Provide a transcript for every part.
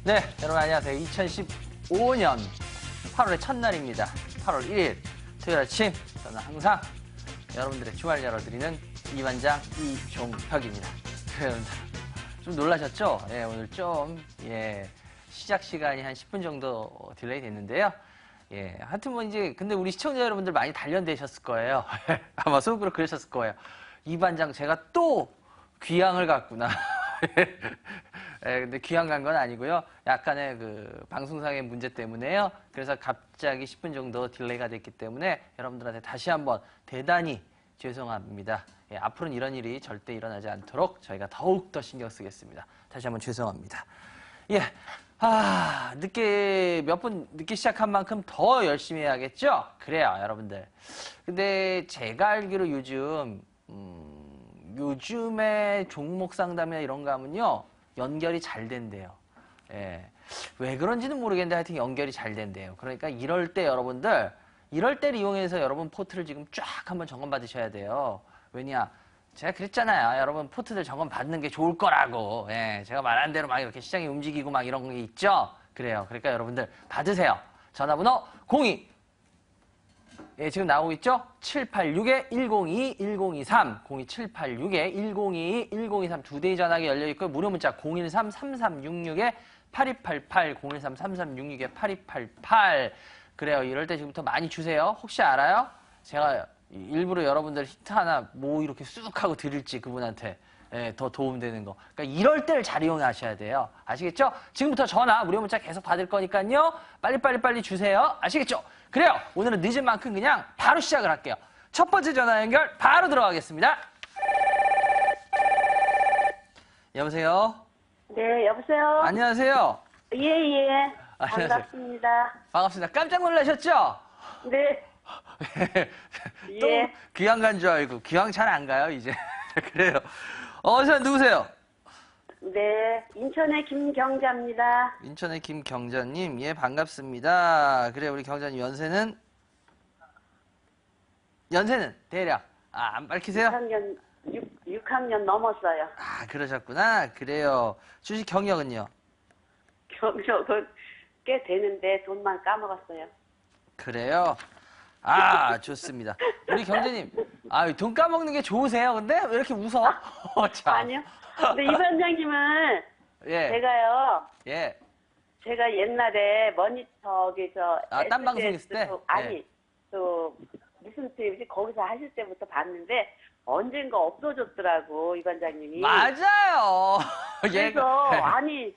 네, 여러분 안녕하세요. 2015년 8월의 첫날입니다. 8월 1일 토요일 아침 저는 항상 여러분들의 주말 열어드리는 이반장 이종혁입니다. 여러분들 좀 놀라셨죠? 예, 오늘 좀 시작 시간이 한 10분 정도 딜레이 됐는데요. 예, 하여튼 뭐 이제 근데 우리 시청자 여러분들 많이 단련되셨을 거예요. 아마 속으로 그러셨을 거예요. 이반장 제가 또 귀향을 갔구나. 예, 근데 귀향 간 건 아니고요. 약간의 그 방송상의 문제 때문에요. 그래서 갑자기 10분 정도 딜레이가 됐기 때문에 여러분들한테 다시 한번 대단히 죄송합니다. 예, 앞으로는 이런 일이 절대 일어나지 않도록 저희가 더욱더 신경 쓰겠습니다. 다시 한번 죄송합니다. 예, 몇 분 늦게 시작한 만큼 더 열심히 해야겠죠? 그래요, 여러분들. 근데 제가 알기로 요즘에 종목 상담이나 이런 거 하면요, 연결이 잘 된대요. 예. 왜 그런지는 모르겠는데 하여튼 연결이 잘 된대요. 그러니까 이럴 때 여러분들, 이럴 때를 이용해서 여러분 포트를 지금 쫙 한번 점검 받으셔야 돼요. 왜냐? 제가 그랬잖아요. 여러분 포트들 점검 받는 게 좋을 거라고. 예. 제가 말한 대로 막 이렇게 시장이 움직이고 막 이런 게 있죠? 그래요. 그러니까 여러분들 받으세요. 전화번호 02. 예, 지금 나오고 있죠? 786-1022-1023, 02786-1022-1023 두 대의 전화기 열려있고요. 무료 문자 013-3366-8288, 013-3366-8288. 그래요. 이럴 때 지금부터 많이 주세요. 혹시 알아요? 제가 일부러 여러분들 힌트 하나 뭐 이렇게 쑥 하고 드릴지 그분한테. 예, 더 도움되는 거. 그러니까 이럴 때를 잘 이용하셔야 돼요. 아시겠죠? 지금부터 전화, 무료 문자 계속 받을 거니까요. 빨리 주세요. 아시겠죠? 그래요. 오늘은 늦은 만큼 그냥 바로 시작을 할게요. 첫 번째 전화 연결 바로 들어가겠습니다. 여보세요? 네, 여보세요? 안녕하세요? 예. 안녕하세요. 반갑습니다. 반갑습니다. 깜짝 놀라셨죠? 네. 또 예. 귀향 간 줄 알고. 귀향 잘 안 가요, 이제. 그래요. 어서 누구세요? 네, 인천의 김경자입니다. 인천의 김경자님, 예, 반갑습니다. 그래, 우리 경자님, 연세는 대략, 안 밝히세요? 6학년 넘었어요. 그러셨구나. 그래요. 주식 경력은요? 경력은 꽤 되는데 돈만 까먹었어요. 그래요. 좋습니다. 우리 경자님, 돈 까먹는 게 좋으세요? 근데 왜 이렇게 웃어? 참. 아니요. 근데 이 반장님은 예. 제가요. 예. 제가 옛날에 모니터 딴 방송 있을 때? 아니, 무슨 TV지 거기서 하실 때부터 봤는데 언젠가 없어졌더라고, 이 반장님이. 맞아요. 그래서 아니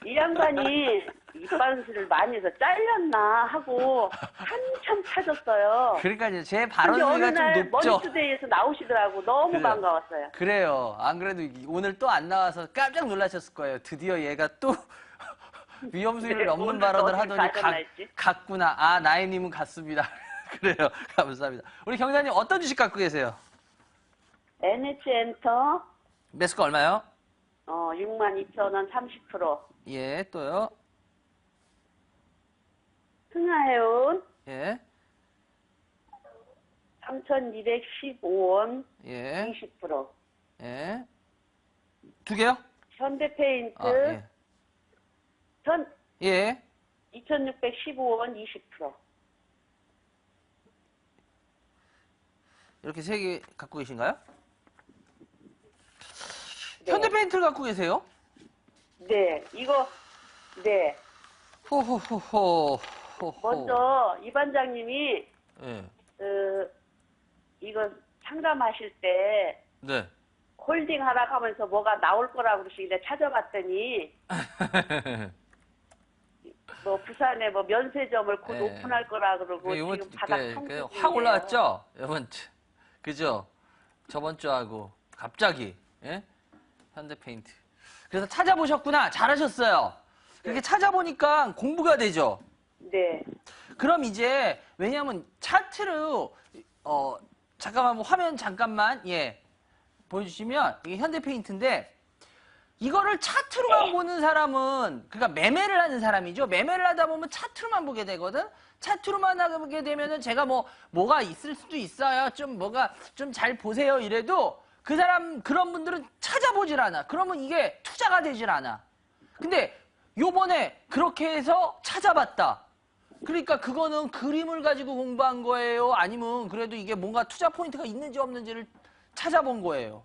이 양반이 입방수를 많이 해서 잘렸나 하고 한참 찾았어요. 그러니까 이제 제 근데 발언수가 어느 좀 날 높죠. 머니투데이에서 나오시더라고. 너무 그래요. 반가웠어요. 그래요. 안 그래도 오늘 또 안 나와서 깜짝 놀라셨을 거예요. 드디어 얘가 또 위험수위를 네, 넘는 오늘도 발언을 어디 하더니 가셨나 했지? 갔구나. 나인님은 갔습니다. 그래요. 감사합니다. 우리 경자님 어떤 주식 갖고 계세요? NH엔터 매수가 얼마요? 62,000원 30%. 예, 또요. 흥하해운 예, 3,215원 예, 20%. 예. 두 개요? 현대페인트 예. 2,615원 20%. 이렇게 세 개 갖고 계신가요? 네. 현대페인트를 갖고 계세요? 네, 네. 호호호호. 먼저 이 반장님이 예. 이거 상담하실 때 네. 홀딩 하라고 하면서 뭐가 나올 거라고 그러시길래 찾아봤더니 뭐 부산에 뭐 면세점을 곧 네. 오픈할 거라 그러고 지금 바닥 청소 확 올라왔죠? 여러분, 그죠? 저번 주하고 갑자기 현대페인트. 그래서 찾아보셨구나. 잘하셨어요. 그렇게 찾아보니까 공부가 되죠. 네. 그럼 이제 왜냐하면 차트를 잠깐만 화면 잠깐만 보여주시면 이게 현대페인트인데 이거를 차트로만 보는 사람은 그러니까 매매를 하는 사람이죠. 매매를 하다 보면 차트로만 보게 되거든. 차트로만 보게 되면은 제가 뭐가 있을 수도 있어요. 좀 뭐가 좀 잘 보세요. 이래도 그런 분들은 찾아보질 않아. 그러면 이게 투자가 되질 않아. 근데 요번에 그렇게 해서 찾아봤다. 그러니까 그거는 그림을 가지고 공부한 거예요? 아니면 그래도 이게 뭔가 투자 포인트가 있는지 없는지를 찾아본 거예요?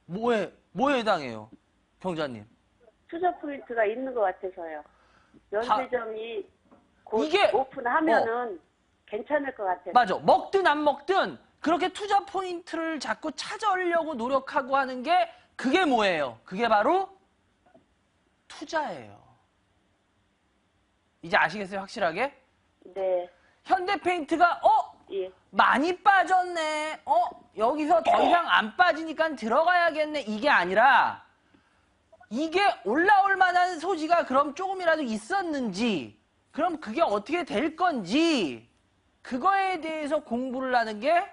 뭐에 해당해요? 경자님. 투자 포인트가 있는 것 같아서요. 면세점이 곧 이게- 오픈하면은 괜찮을 것 같아요. 맞아. 먹든 안 먹든 그렇게 투자 포인트를 자꾸 찾아오려고 노력하고 하는 게 그게 뭐예요? 그게 바로 투자예요. 이제 아시겠어요? 확실하게? 네. 현대페인트가 예. 많이 빠졌네. 여기서 더 이상 안 빠지니까 들어가야겠네. 이게 아니라 이게 올라올 만한 소지가 그럼 조금이라도 있었는지, 그럼 그게 어떻게 될 건지, 그거에 대해서 공부를 하는 게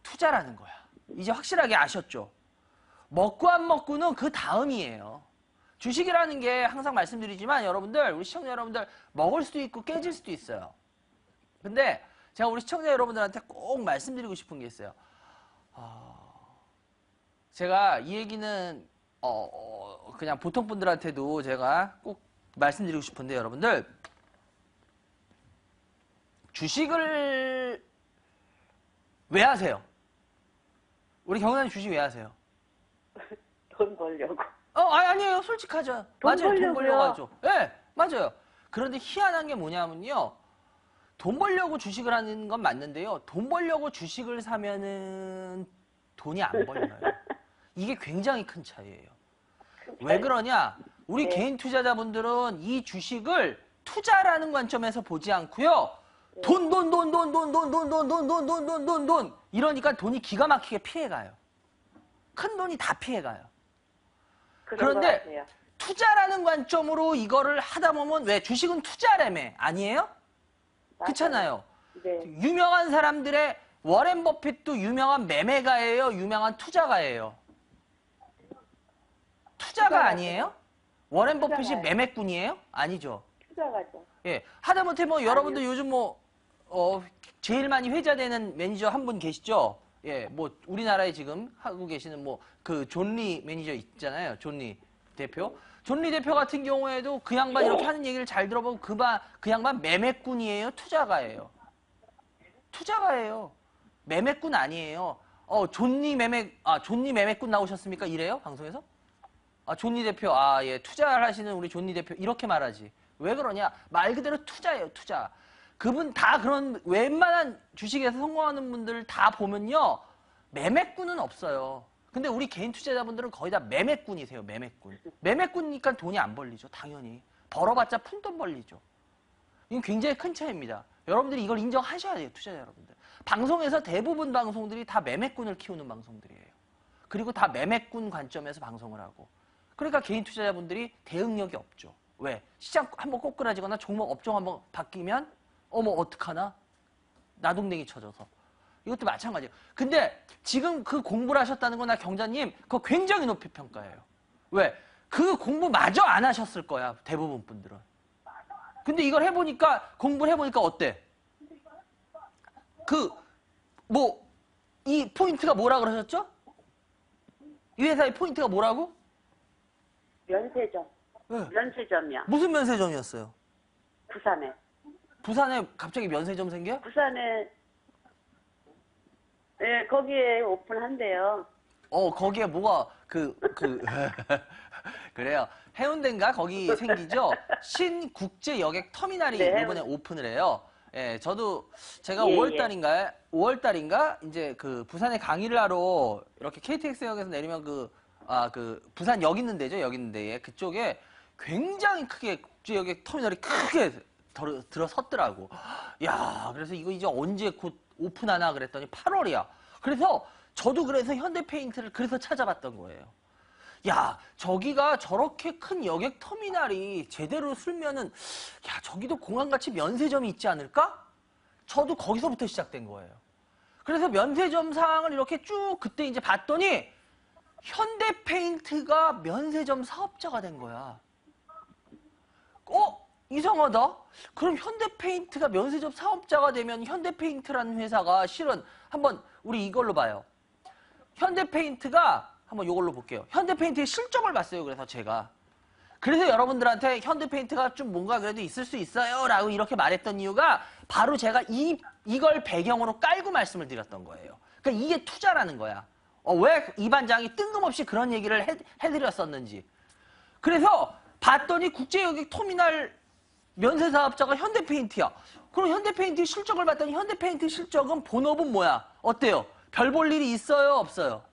투자라는 거야. 이제 확실하게 아셨죠? 먹고 안 먹고는 그 다음이에요. 주식이라는 게 항상 말씀드리지만 여러분들, 우리 시청자 여러분들 먹을 수도 있고 깨질 수도 있어요. 근데 제가 우리 시청자 여러분들한테 꼭 말씀드리고 싶은 게 있어요. 제가 이 얘기는 그냥 보통 분들한테도 제가 꼭 말씀드리고 싶은데 여러분들, 주식을 왜 하세요? 우리 경단님 주식 왜 하세요? 돈 벌려고. 아니에요. 솔직하죠. 돈 맞아요. 돈 벌려고요. 벌려고 하죠. 네, 맞아요. 그런데 희한한 게 뭐냐면요. 돈 벌려고 주식을 하는 건 맞는데요. 돈 벌려고 주식을 사면은 돈이 안 벌려요. 이게 굉장히 큰 차이예요. 왜 그러냐? 우리 네. 개인 투자자분들은 이 주식을 투자라는 관점에서 보지 않고요. 돈 이러니까 돈이 기가 막히게 피해가요. 큰 돈이 다 피해가요. 그런 것 그런데 같아요. 투자라는 관점으로 이거를 하다 보면 왜 주식은 투자라며 아니에요? 그렇잖아요. 네. 유명한 사람들의 워렌 버핏도 유명한 매매가예요, 유명한 투자가예요. 투자가 아니에요? 워렌 버핏이 투자가요. 매매꾼이에요? 아니죠. 투자가죠. 예, 하다못해 뭐 여러분들 요즘 뭐 제일 많이 회자되는 매니저 한 분 계시죠? 예, 뭐 우리나라에 지금 하고 계시는 뭐 그 존리 매니저 있잖아요. 존리 대표. 존리 대표 같은 경우에도 그 양반 이렇게 하는 얘기를 잘 들어보고 그 양반 매매꾼이에요, 투자가예요. 투자가예요. 매매꾼 아니에요. 존리 매매꾼 나오셨습니까? 이래요? 방송에서? 존리 대표, 예, 투자를 하시는 우리 존리 대표, 이렇게 말하지. 왜 그러냐? 말 그대로 투자예요, 투자. 그분 다 그런, 웬만한 주식에서 성공하는 분들 다 보면요, 매매꾼은 없어요. 근데 우리 개인 투자자분들은 거의 다 매매꾼이세요, 매매꾼. 매매꾼이니까 돈이 안 벌리죠, 당연히. 벌어봤자 푼돈 벌리죠. 이건 굉장히 큰 차이입니다. 여러분들이 이걸 인정하셔야 돼요, 투자자 여러분들. 방송에서 대부분 방송들이 다 매매꾼을 키우는 방송들이에요. 그리고 다 매매꾼 관점에서 방송을 하고. 그러니까 개인 투자자분들이 대응력이 없죠. 왜? 시장 한번 꼬꾸라지거나 종목 업종 한번 바뀌면 어떡하나? 나동댕이 쳐져서. 이것도 마찬가지예요. 근데 지금 그 공부를 하셨다는 건 나 경자님 그거 굉장히 높이 평가해요. 왜? 그 공부 마저 안 하셨을 거야, 대부분 분들은. 근데 이걸 해보니까, 공부를 해보니까 어때? 이 포인트가 뭐라 그러셨죠? 이 회사의 포인트가 뭐라고? 면세점. 네. 면세점이요. 무슨 면세점이었어요? 부산에. 부산에 갑자기 면세점 생겨? 부산에 네, 거기에 오픈한대요. 거기에 뭐가 그래요. 해운대인가 거기 생기죠? 신국제여객 터미널이 네, 이번에 오픈을 해요. 예, 제가 예, 5월달인가 이제 그 부산에 강의를 하러 이렇게 KTX역에서 내리면 부산역 있는 데죠, 역 있는 데에 그쪽에 굉장히 크게 국제여객 터미널이 크게 들어섰더라고. 야, 그래서 이거 이제 언제 곧 오픈하나 그랬더니 8월이야. 그래서 저도 그래서 현대페인트를 그래서 찾아봤던 거예요. 야, 저기가 저렇게 큰 여객 터미널이 제대로 쓸면은, 야, 저기도 공항같이 면세점이 있지 않을까? 저도 거기서부터 시작된 거예요. 그래서 면세점 상황을 이렇게 쭉 그때 이제 봤더니, 현대페인트가 면세점 사업자가 된 거야. 이상하다? 그럼 현대페인트가 면세점 사업자가 되면 현대페인트라는 회사가 실은 한번 우리 이걸로 봐요. 현대페인트가 한번 이걸로 볼게요. 현대페인트의 실적을 봤어요. 그래서 제가 그래서 여러분들한테 현대페인트가 좀 뭔가 그래도 있을 수 있어요 라고 이렇게 말했던 이유가 바로 제가 이걸 배경으로 깔고 말씀을 드렸던 거예요. 그러니까 이게 투자라는 거야. 왜 이 반장이 뜬금없이 그런 얘기를 해드렸었는지. 그래서 봤더니 국제여객터미널 면세사업자가 현대페인트야. 그럼 현대페인트 실적을 봤더니 현대페인트 실적은 본업은 뭐야? 어때요? 별 볼 일이 있어요? 없어요?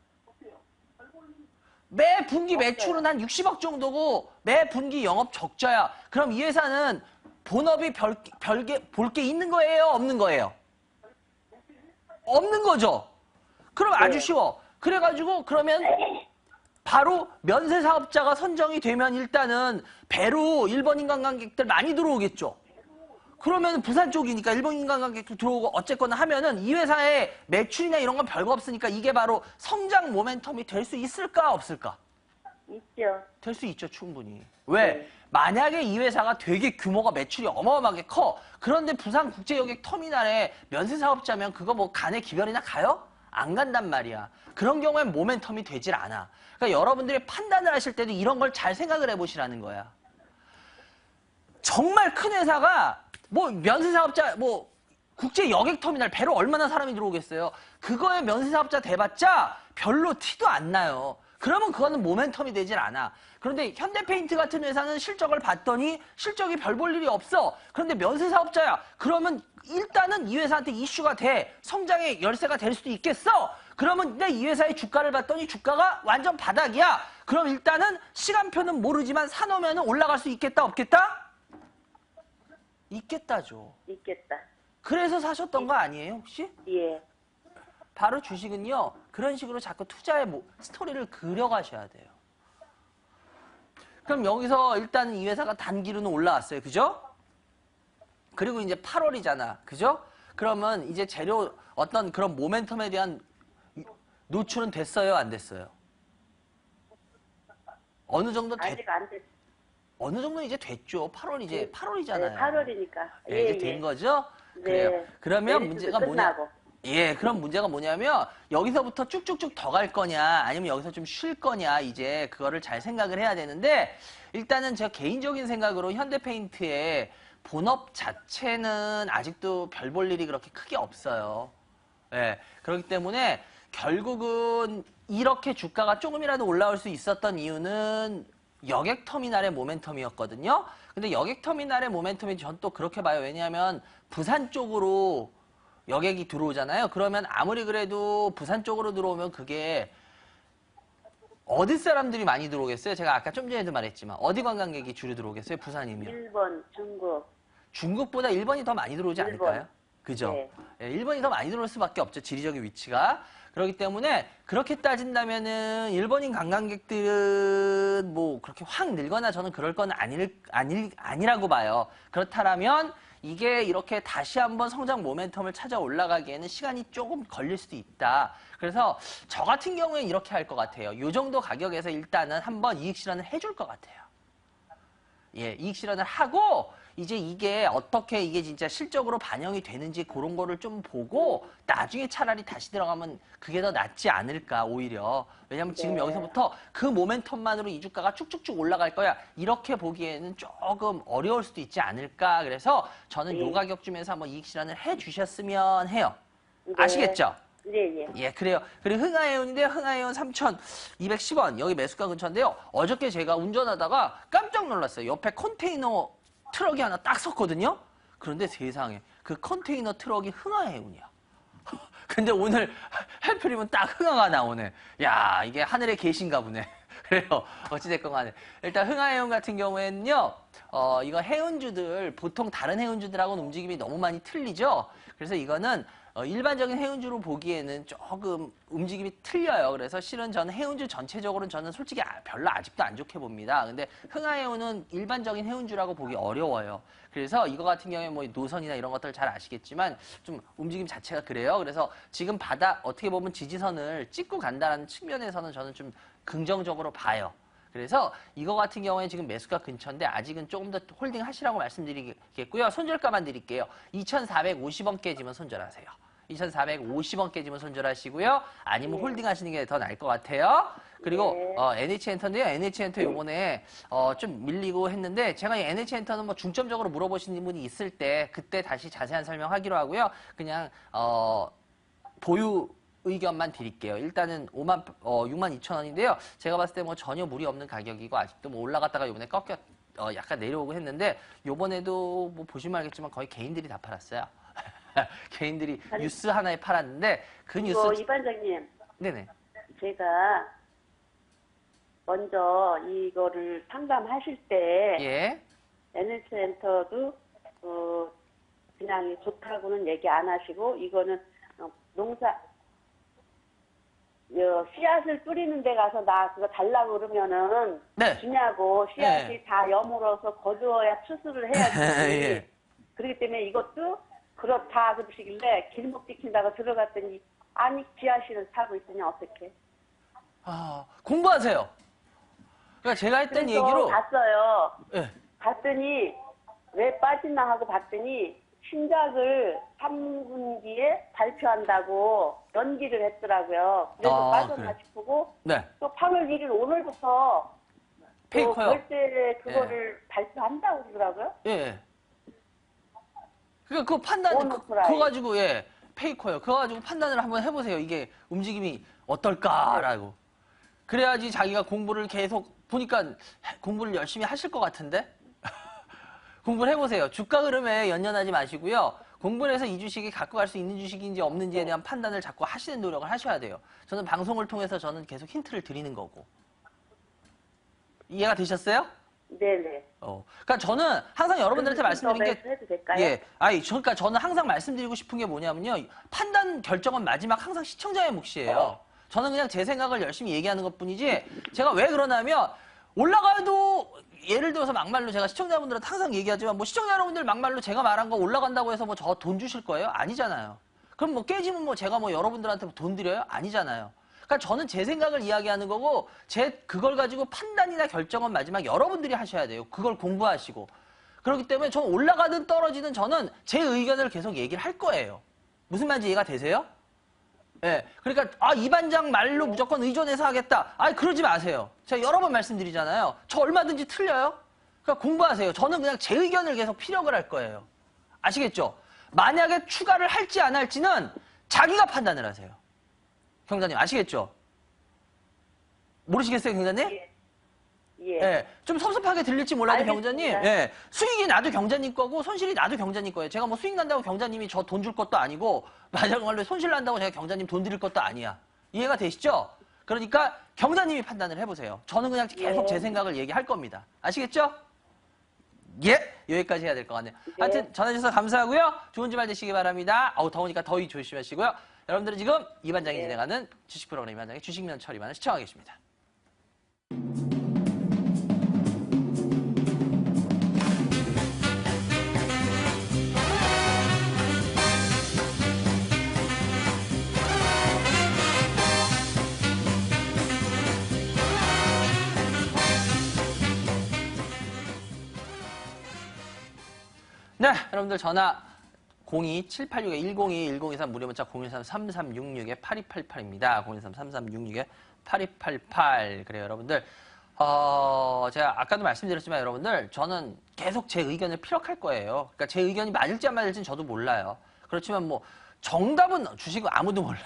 매 분기 매출은 한 60억 정도고 매 분기 영업 적자야. 그럼 이 회사는 본업이 볼 게 있는 거예요? 없는 거예요? 없는 거죠. 그럼 아주 쉬워. 그래가지고 그러면 바로 면세사업자가 선정이 되면 일단은 배로 일본인 관광객들 많이 들어오겠죠. 그러면 부산 쪽이니까 일본인 관광객들 들어오고 어쨌거나 하면은 이 회사의 매출이나 이런 건 별거 없으니까 이게 바로 성장 모멘텀이 될 수 있을까 없을까? 있죠. 될 수 있죠, 충분히. 왜? 네. 만약에 이 회사가 되게 규모가 매출이 어마어마하게 커. 그런데 부산국제여객터미널에 면세사업자면 그거 뭐 간에 기별이나 가요? 안 간단 말이야. 그런 경우엔 모멘텀이 되질 않아. 그러니까 여러분들이 판단을 하실 때도 이런 걸 잘 생각을 해보시라는 거야. 정말 큰 회사가 뭐 면세사업자 뭐 국제여객터미널 배로 얼마나 사람이 들어오겠어요. 그거에 면세사업자 대봤자 별로 티도 안 나요. 그러면 그거는 모멘텀이 되질 않아. 그런데 현대페인트 같은 회사는 실적을 봤더니 실적이 별 볼 일이 없어. 그런데 면세사업자야. 그러면 일단은 이 회사한테 이슈가 돼. 성장의 열쇠가 될 수도 있겠어. 그러면 근데 이 회사의 주가를 봤더니 주가가 완전 바닥이야. 그럼 일단은 시간표는 모르지만 사놓으면 올라갈 수 있겠다 없겠다? 있겠다죠. 있겠다. 그래서 사셨던 거 아니에요 혹시? 예. 바로 주식은요. 그런 식으로 자꾸 투자의 스토리를 그려가셔야 돼요. 그럼 여기서 일단 이 회사가 단기로는 올라왔어요. 그죠? 그리고 이제 8월이잖아. 그죠? 그러면 이제 재료 어떤 그런 모멘텀에 대한 노출은 됐어요? 안 됐어요? 어느 정도 아직 안 됐. 어느 정도 이제 됐죠. 8월 이제 8월이잖아요. 네, 8월이니까. 네, 이제 된 거죠? 네. 그래요. 그러면 메리트도 문제가 뭐냐? 끝나고. 예, 그럼 문제가 뭐냐면 여기서부터 쭉쭉쭉 더 갈 거냐 아니면 여기서 좀 쉴 거냐 이제 그거를 잘 생각을 해야 되는데 일단은 제가 개인적인 생각으로 현대페인트의 본업 자체는 아직도 별 볼 일이 그렇게 크게 없어요. 예, 그렇기 때문에 결국은 이렇게 주가가 조금이라도 올라올 수 있었던 이유는 여객터미널의 모멘텀이었거든요. 근데 여객터미널의 모멘텀이 전 또 그렇게 봐요. 왜냐하면 부산 쪽으로 여객이 들어오잖아요. 그러면 아무리 그래도 부산 쪽으로 들어오면 그게 어디 사람들이 많이 들어오겠어요? 제가 아까 좀 전에도 말했지만 어디 관광객이 주로 들어오겠어요? 부산이면. 일본, 중국. 중국보다 일본이 더 많이 들어오지 일본. 않을까요? 그죠? 네. 예, 일본이 더 많이 들어올 수밖에 없죠. 지리적인 위치가. 그렇기 때문에 그렇게 따진다면은 일본인 관광객들은 뭐 그렇게 확 늘거나 저는 그럴 건 아니라고 봐요. 그렇다면 이게 이렇게 다시 한번 성장 모멘텀을 찾아 올라가기에는 시간이 조금 걸릴 수도 있다. 그래서 저 같은 경우에는 이렇게 할 것 같아요. 이 정도 가격에서 일단은 한번 이익 실현을 해줄 것 같아요. 예, 이익 실현을 하고 이제 이게 어떻게 이게 진짜 실적으로 반영이 되는지 그런 거를 좀 보고 나중에 차라리 다시 들어가면 그게 더 낫지 않을까 오히려. 왜냐면 지금 네. 여기서부터 그 모멘텀만으로 이 주가가 쭉쭉쭉 올라갈 거야. 이렇게 보기에는 조금 어려울 수도 있지 않을까. 그래서 저는 요 가격쯤에서 한번 이익 실현을 해 주셨으면 해요. 네. 아시겠죠? 네, 예. 예, 그래요. 그리고 흥하해운인데요. 흥하해운 3,210원. 여기 매수가 근처인데요. 어저께 제가 운전하다가 깜짝 놀랐어요. 옆에 컨테이너 트럭이 하나 딱 섰거든요. 그런데 세상에 그 컨테이너 트럭이 흥하해운이야. 근데 오늘 헬프림은 딱 흥하가 나오네. 야, 이게 하늘에 계신가 보네. 그래요. 어찌됐건 간에. 일단 흥하해운 같은 경우에는요. 이거 해운주들 보통 다른 해운주들하고는 움직임이 너무 많이 틀리죠. 그래서 이거는 일반적인 해운주로 보기에는 조금 움직임이 틀려요. 그래서 실은 저는 해운주 전체적으로는 저는 솔직히 별로 아직도 안 좋게 봅니다. 근데 흥하해운은 일반적인 해운주라고 보기 어려워요. 그래서 이거 같은 경우에 뭐 노선이나 이런 것들 잘 아시겠지만 좀 움직임 자체가 그래요. 그래서 지금 어떻게 보면 지지선을 찍고 간다는 측면에서는 저는 좀 긍정적으로 봐요. 그래서 이거 같은 경우에 지금 매수가 근처인데 아직은 조금 더 홀딩 하시라고 말씀드리겠고요. 손절가만 드릴게요. 2,450원 깨지면 손절하세요. 2,450원 깨지면 손절하시고요. 아니면 네. 홀딩 하시는 게 더 나을 것 같아요. 그리고 네. NH엔터인데요. NH엔터 요번에 좀 밀리고 했는데 제가 이 NH엔터는 뭐 중점적으로 물어보시는 분이 있을 때 그때 다시 자세한 설명하기로 하고요. 그냥 보유 의견만 드릴게요. 일단은 62,000원인데요. 제가 봤을 때 뭐 전혀 무리 없는 가격이고 아직도 뭐 올라갔다가 요번에 약간 내려오고 했는데 요번에도 뭐 보시면 알겠지만 거의 개인들이 다 팔았어요. 개인들이 뉴스 하나에 팔았는데 그 뉴스 이 반장님, 네네. 제가 먼저 이거를 상담하실 때 예. NH엔터도 그냥 좋다고는 얘기 안 하시고 이거는 씨앗을 뿌리는 데 가서 나 그거 달라고 그러면은 네. 주냐고 씨앗이 네. 다 여물어서 거두어야 추수를 해야지. 예. 그렇기 때문에 이것도 그렇다 그러시길래 길목 지킨다고 들어갔더니 아니 씨앗을 사고 있으니 어떡해. 공부하세요. 그러니까 제가 했던 그래서 얘기로 갔어요. 예. 갔더니 왜 빠지나 하고 봤더니 신작을 3분기에 발표한다고 연기를 했더라고요. 그래서 빠졌나 그래요? 싶고 네. 또 8월 1일 오늘부터 또 페이커요. 결제 그거를 발표한다고 그러더라고요. 예. 그러니까 그 판단 보너스라인. 그거 가지고 예. 페이커요. 그거 가지고 판단을 한번 해보세요. 이게 움직임이 어떨까라고. 그래야지 자기가 공부를 계속 보니까 공부를 열심히 하실 것 같은데 공부를 해보세요. 주가 흐름에 연연하지 마시고요. 공부를 해서 이 주식이 갖고 갈 수 있는 주식인지 없는지에 대한 판단을 자꾸 하시는 노력을 하셔야 돼요. 저는 방송을 통해서 저는 계속 힌트를 드리는 거고. 이해가 되셨어요? 네네. 그러니까 저는 항상 여러분들한테 말씀드린 게 해도 될까요? 예, 그러니까 저는 항상 말씀드리고 싶은 게 뭐냐면요, 판단 결정은 마지막 항상 시청자의 몫이에요. 저는 그냥 제 생각을 열심히 얘기하는 것뿐이지, 제가 왜 그러냐면 올라가도 예를 들어서 막말로 제가 시청자분들한테 항상 얘기하지만 뭐 시청자 여러분들 막말로 제가 말한 거 올라간다고 해서 뭐 저 돈 주실 거예요? 아니잖아요. 그럼 뭐 깨지면 뭐 제가 뭐 여러분들한테 돈 드려요? 아니잖아요. 그러니까 저는 제 생각을 이야기하는 거고 그걸 가지고 판단이나 결정은 마지막 여러분들이 하셔야 돼요. 그걸 공부하시고. 그렇기 때문에 저는 올라가든 떨어지든 저는 제 의견을 계속 얘기를 할 거예요. 무슨 말인지 이해가 되세요? 예. 그러니까 이 반장 말로 무조건 의존해서 하겠다. 그러지 마세요. 제가 여러 번 말씀드리잖아요. 저 얼마든지 틀려요. 그러니까 공부하세요. 저는 그냥 제 의견을 계속 피력을 할 거예요. 아시겠죠? 만약에 추가를 할지 안 할지는 자기가 판단을 하세요. 경자님 아시겠죠? 모르시겠어요, 경자님? 예. 예. 예. 좀 섭섭하게 들릴지 몰라도 알겠습니다. 경자님, 예. 수익이 나도 경자님 거고 손실이 나도 경자님 거예요. 제가 뭐 수익 난다고 경자님이 저 돈 줄 것도 아니고 마지막으로 손실 난다고 제가 경자님 돈 드릴 것도 아니야. 이해가 되시죠? 그러니까 경자님이 판단을 해보세요. 저는 그냥 계속 예. 제 생각을 얘기할 겁니다. 아시겠죠? 예, 여기까지 해야 될 것 같네요. 하여튼 전화주셔서 감사하고요. 좋은 주말 되시기 바랍니다. 더우니까 더위 조심하시고요. 여러분들은 지금 이 반장이 진행하는 주식 프로그램 이 반장의 주식면 처리만을 시청하고 계십니다. 네, 여러분들 전화 02-786-1022-1023 무료 문자 013-3366-8288입니다. 013-3366-8288. 그래요, 여러분들. 제가 아까도 말씀드렸지만 여러분들, 저는 계속 제 의견을 피력할 거예요. 그러니까 제 의견이 맞을지 안 맞을지는 저도 몰라요. 그렇지만 뭐, 정답은 주식은 아무도 몰라요.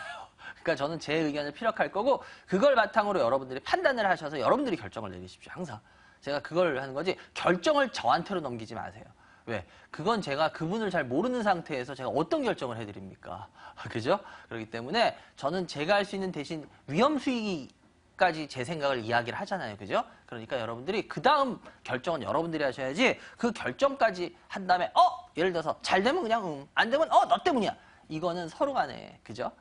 그러니까 저는 제 의견을 피력할 거고, 그걸 바탕으로 여러분들이 판단을 하셔서 여러분들이 결정을 내리십시오. 항상. 제가 그걸 하는 거지, 결정을 저한테로 넘기지 마세요. 왜? 그건 제가 그분을 잘 모르는 상태에서 제가 어떤 결정을 해드립니까? 그죠? 그렇기 때문에 저는 제가 할 수 있는 대신 위험 수익까지 제 생각을 이야기를 하잖아요. 그죠? 그러니까 여러분들이 그 다음 결정은 여러분들이 하셔야지 그 결정까지 한 다음에 예를 들어서 잘 되면 그냥 안 되면 너 때문이야. 이거는 서로 간에 그죠?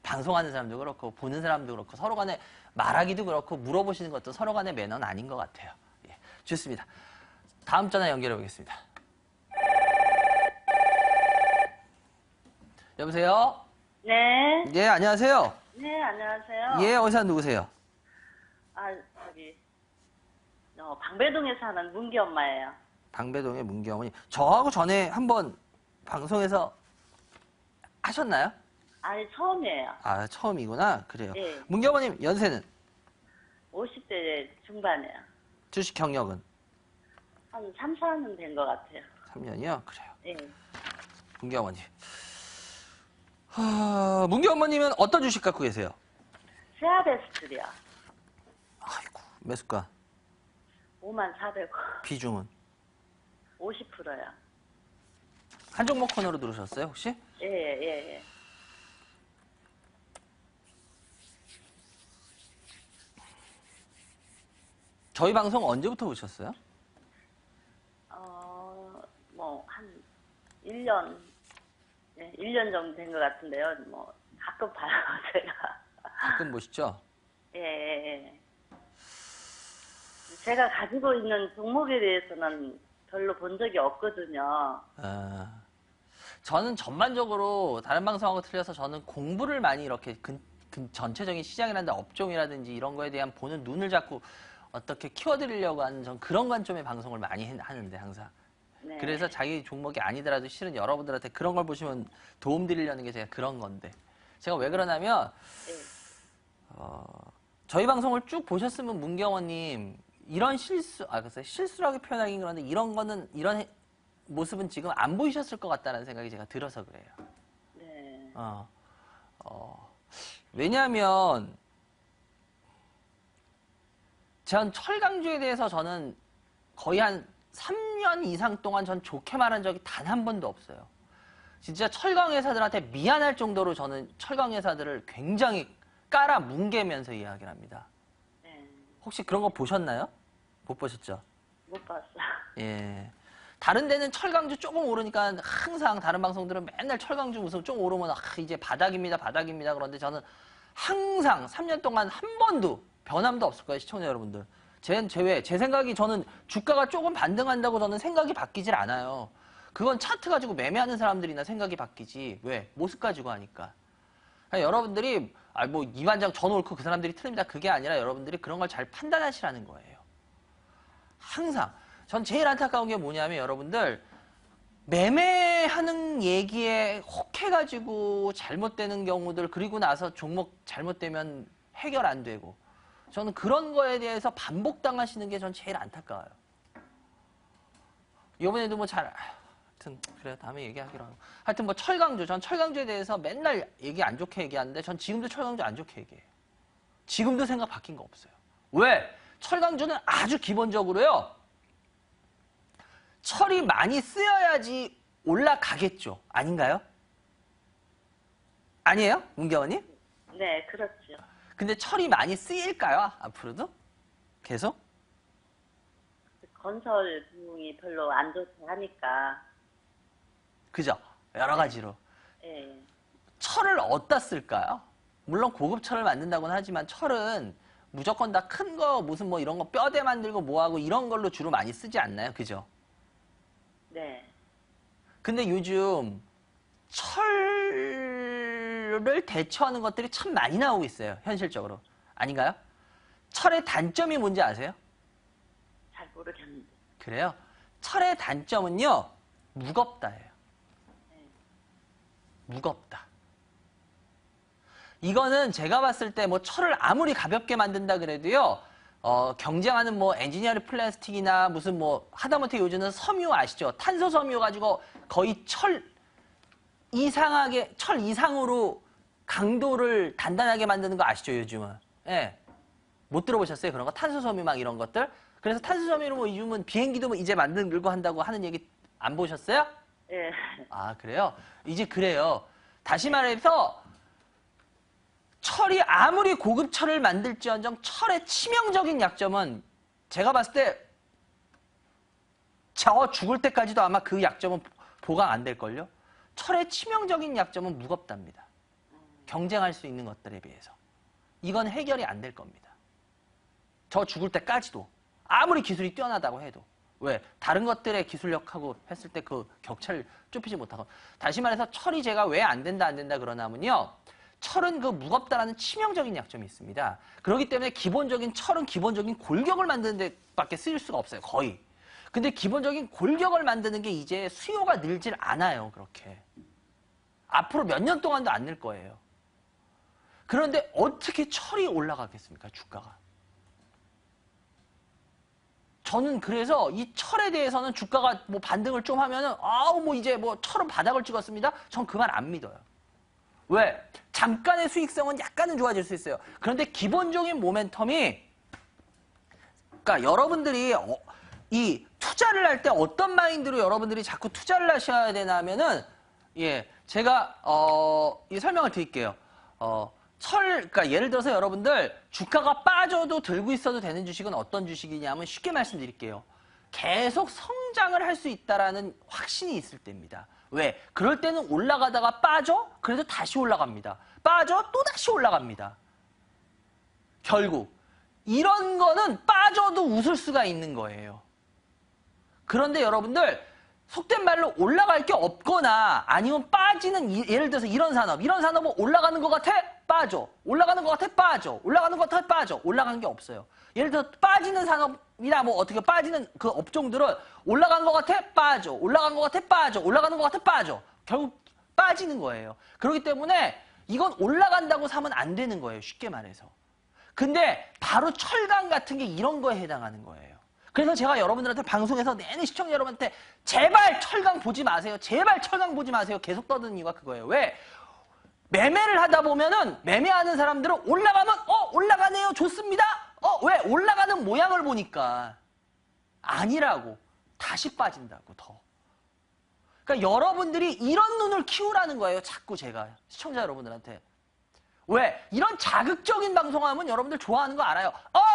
방송하는 사람도 그렇고 보는 사람도 그렇고 서로 간에 말하기도 그렇고 물어보시는 것도 서로 간의 매너는 아닌 것 같아요. 예, 좋습니다. 다음 전화 연결해 보겠습니다. 여보세요? 네. 예, 안녕하세요. 네, 안녕하세요. 예, 어디서 누구세요? 방배동에 사는 문기 엄마예요. 방배동의 문기 어머니. 저하고 전에 한번 방송에서 하셨나요? 아니, 처음이에요. 아, 처음이구나. 그래요. 예. 문경원님, 연세는? 50대 중반이에요. 주식 경력은? 한 3, 4년 된 것 같아요. 3년이요? 그래요. 예. 문경원님. 문경원님은 어떤 주식 갖고 계세요? 세아베스트리요. 아이고, 매수가. 54,400원. 비중은? 50%요. 한 종목 코너로 들으셨어요, 혹시? 예, 예, 예. 저희 방송 언제부터 보셨어요? 한 1년, 예, 1년 정도 된 것 같은데요. 뭐, 가끔 봐요, 제가. 가끔 보시죠? 예, 예, 예. 제가 가지고 있는 종목에 대해서는 별로 본 적이 없거든요. 저는 전반적으로 다른 방송하고 틀려서 저는 공부를 많이 이렇게 전체적인 시장이라든지 업종이라든지 이런 거에 대한 보는 눈을 자꾸 어떻게 키워드리려고 하는 전 그런 관점의 방송을 많이 하는데 항상. 네. 그래서 자기 종목이 아니더라도 실은 여러분들한테 그런 걸 보시면 도움 드리려는 게 제가 그런 건데. 제가 왜 그러냐면 예. 저희 방송을 쭉 보셨으면 문경원님 이런 글쎄 실수라고 표현하긴 그런데 이런 거는 이런 모습은 지금 안 보이셨을 것 같다는 생각이 제가 들어서 그래요. 네. 왜냐하면 전 철강주에 대해서 저는 거의 한 3년 이상 동안 전 좋게 말한 적이 단 한 번도 없어요. 진짜 철강 회사들한테 미안할 정도로 저는 철강 회사들을 굉장히 깔아 뭉개면서 이야기를 합니다. 네. 혹시 그런 거 보셨나요? 못 보셨죠? 못 봤어요. 예. 다른 데는 철강주 조금 오르니까 항상 다른 방송들은 맨날 철강주 무슨 좀 오르면 이제 바닥입니다, 바닥입니다. 그런데 저는 항상 3년 동안 한 번도 변함도 없을 거예요, 시청자 여러분들. 제 생각이 저는 주가가 조금 반등한다고 저는 생각이 바뀌질 않아요. 그건 차트 가지고 매매하는 사람들이나 생각이 바뀌지. 왜? 모습 가지고 하니까. 그러니까 여러분들이 뭐 이반장 전 옳고 그 사람들이 틀립니다. 그게 아니라 여러분들이 그런 걸 잘 판단하시라는 거예요. 항상. 전 제일 안타까운 게 뭐냐면 여러분들 매매하는 얘기에 혹해가지고 잘못되는 경우들 그리고 나서 종목 잘못되면 해결 안 되고 저는 그런 거에 대해서 반복당하시는 게 전 제일 안타까워요. 이번에도 뭐 하여튼 그래 다음에 얘기하기로 하고 하여튼 뭐 철강주 전 철강주에 대해서 맨날 얘기 안 좋게 얘기하는데 전 지금도 철강주 안 좋게 얘기해요. 지금도 생각 바뀐 거 없어요. 왜? 철강주는 아주 기본적으로요. 철이 많이 쓰여야지 올라가겠죠. 아닌가요? 아니에요? 문경원님? 네, 그렇죠. 근데 철이 많이 쓰일까요? 앞으로도? 계속? 건설 부분이 별로 안 좋고 하니까. 그죠? 여러 가지로. 예. 철을 어디다 쓸까요? 물론 고급 철을 만든다고는 하지만 철은 무조건 다 큰 거 무슨 뭐 이런 거 뼈대 만들고 뭐하고 이런 걸로 주로 많이 쓰지 않나요? 그죠? 네. 근데 요즘 철을 대처하는 것들이 참 많이 나오고 있어요. 현실적으로. 아닌가요? 철의 단점이 뭔지 아세요? 잘 모르겠는데. 그래요? 철의 단점은요. 무겁다예요. 무겁다. 이거는 제가 봤을 때 뭐 철을 아무리 가볍게 만든다 그래도요. 경쟁하는 뭐 엔지니어링 플라스틱이나 무슨 뭐 하다못해 요즘은 섬유 아시죠? 탄소 섬유 가지고 거의 철 이상으로 강도를 단단하게 만드는 거 아시죠? 요즘은. 예. 못 들어보셨어요? 그런 거? 탄소 섬유 막 이런 것들? 그래서 탄소 섬유로 뭐 요즘은 비행기도 뭐 이제 만들고 한다고 하는 얘기 안 보셨어요? 예. 아, 그래요? 이제 그래요. 다시 말해서 철이 아무리 고급 철을 만들지언정 철의 치명적인 약점은 제가 봤을 때 저 죽을 때까지도 아마 그 약점은 보강 안 될걸요? 철의 치명적인 약점은 무겁답니다. 경쟁할 수 있는 것들에 비해서. 이건 해결이 안 될 겁니다. 저 죽을 때까지도. 아무리 기술이 뛰어나다고 해도. 왜? 다른 것들의 기술력하고 했을 때 그 격차를 좁히지 못하고. 다시 말해서 철이 제가 왜 안 된다 그러냐면요. 철은 그 무겁다라는 치명적인 약점이 있습니다. 그렇기 때문에 기본적인 철은 기본적인 골격을 만드는 데 밖에 쓰일 수가 없어요. 거의. 근데 기본적인 골격을 만드는 게 이제 수요가 늘질 않아요. 그렇게. 앞으로 몇 년 동안도 안 늘 거예요. 그런데 어떻게 철이 올라가겠습니까, 주가가? 저는 그래서 이 철에 대해서는 주가가 뭐 반등을 좀 하면은, 아우, 뭐 이제 뭐 철은 바닥을 찍었습니다. 전 그 말 안 믿어요. 왜? 잠깐의 수익성은 약간은 좋아질 수 있어요. 그런데 기본적인 모멘텀이, 그러니까 여러분들이 이 투자를 할 때 어떤 마인드로 여러분들이 자꾸 투자를 하셔야 되나 하면은, 예, 제가, 이 설명을 드릴게요. 그러니까 예를 들어서 여러분들 주가가 빠져도 들고 있어도 되는 주식은 어떤 주식이냐면 쉽게 말씀드릴게요. 계속 성장을 할 수 있다라는 확신이 있을 때입니다. 왜? 그럴 때는 올라가다가 빠져? 그래도 다시 올라갑니다. 빠져? 또 다시 올라갑니다. 결국 이런 거는 빠져도 웃을 수가 있는 거예요. 그런데 여러분들 속된 말로 올라갈 게 없거나 아니면 빠지는, 예를 들어서 이런 산업은 올라가는 것 같아? 빠져. 올라가는 것 같아? 빠져. 올라가는 것 같아? 빠져. 올라가는 게 없어요. 예를 들어 빠지는 산업이나 뭐 어떻게 빠지는 그 업종들은 올라간 것 같아? 빠져. 올라간 것 같아? 빠져. 올라가는 것 같아? 빠져. 결국 빠지는 거예요. 그렇기 때문에 이건 올라간다고 사면 안 되는 거예요. 쉽게 말해서. 근데 바로 철강 같은 게 이런 거에 해당하는 거예요. 그래서 제가 여러분들한테 방송에서 내내 시청자 여러분한테 제발 철강 보지 마세요. 제발 철강 보지 마세요. 계속 떠드는 이유가 그거예요. 왜? 매매를 하다 보면은 매매하는 사람들은 올라가면 올라가네요. 좋습니다. 왜? 올라가는 모양을 보니까 아니라고. 다시 빠진다고 더. 그러니까 여러분들이 이런 눈을 키우라는 거예요. 자꾸 제가 시청자 여러분들한테. 왜? 이런 자극적인 방송하면 여러분들 좋아하는 거 알아요.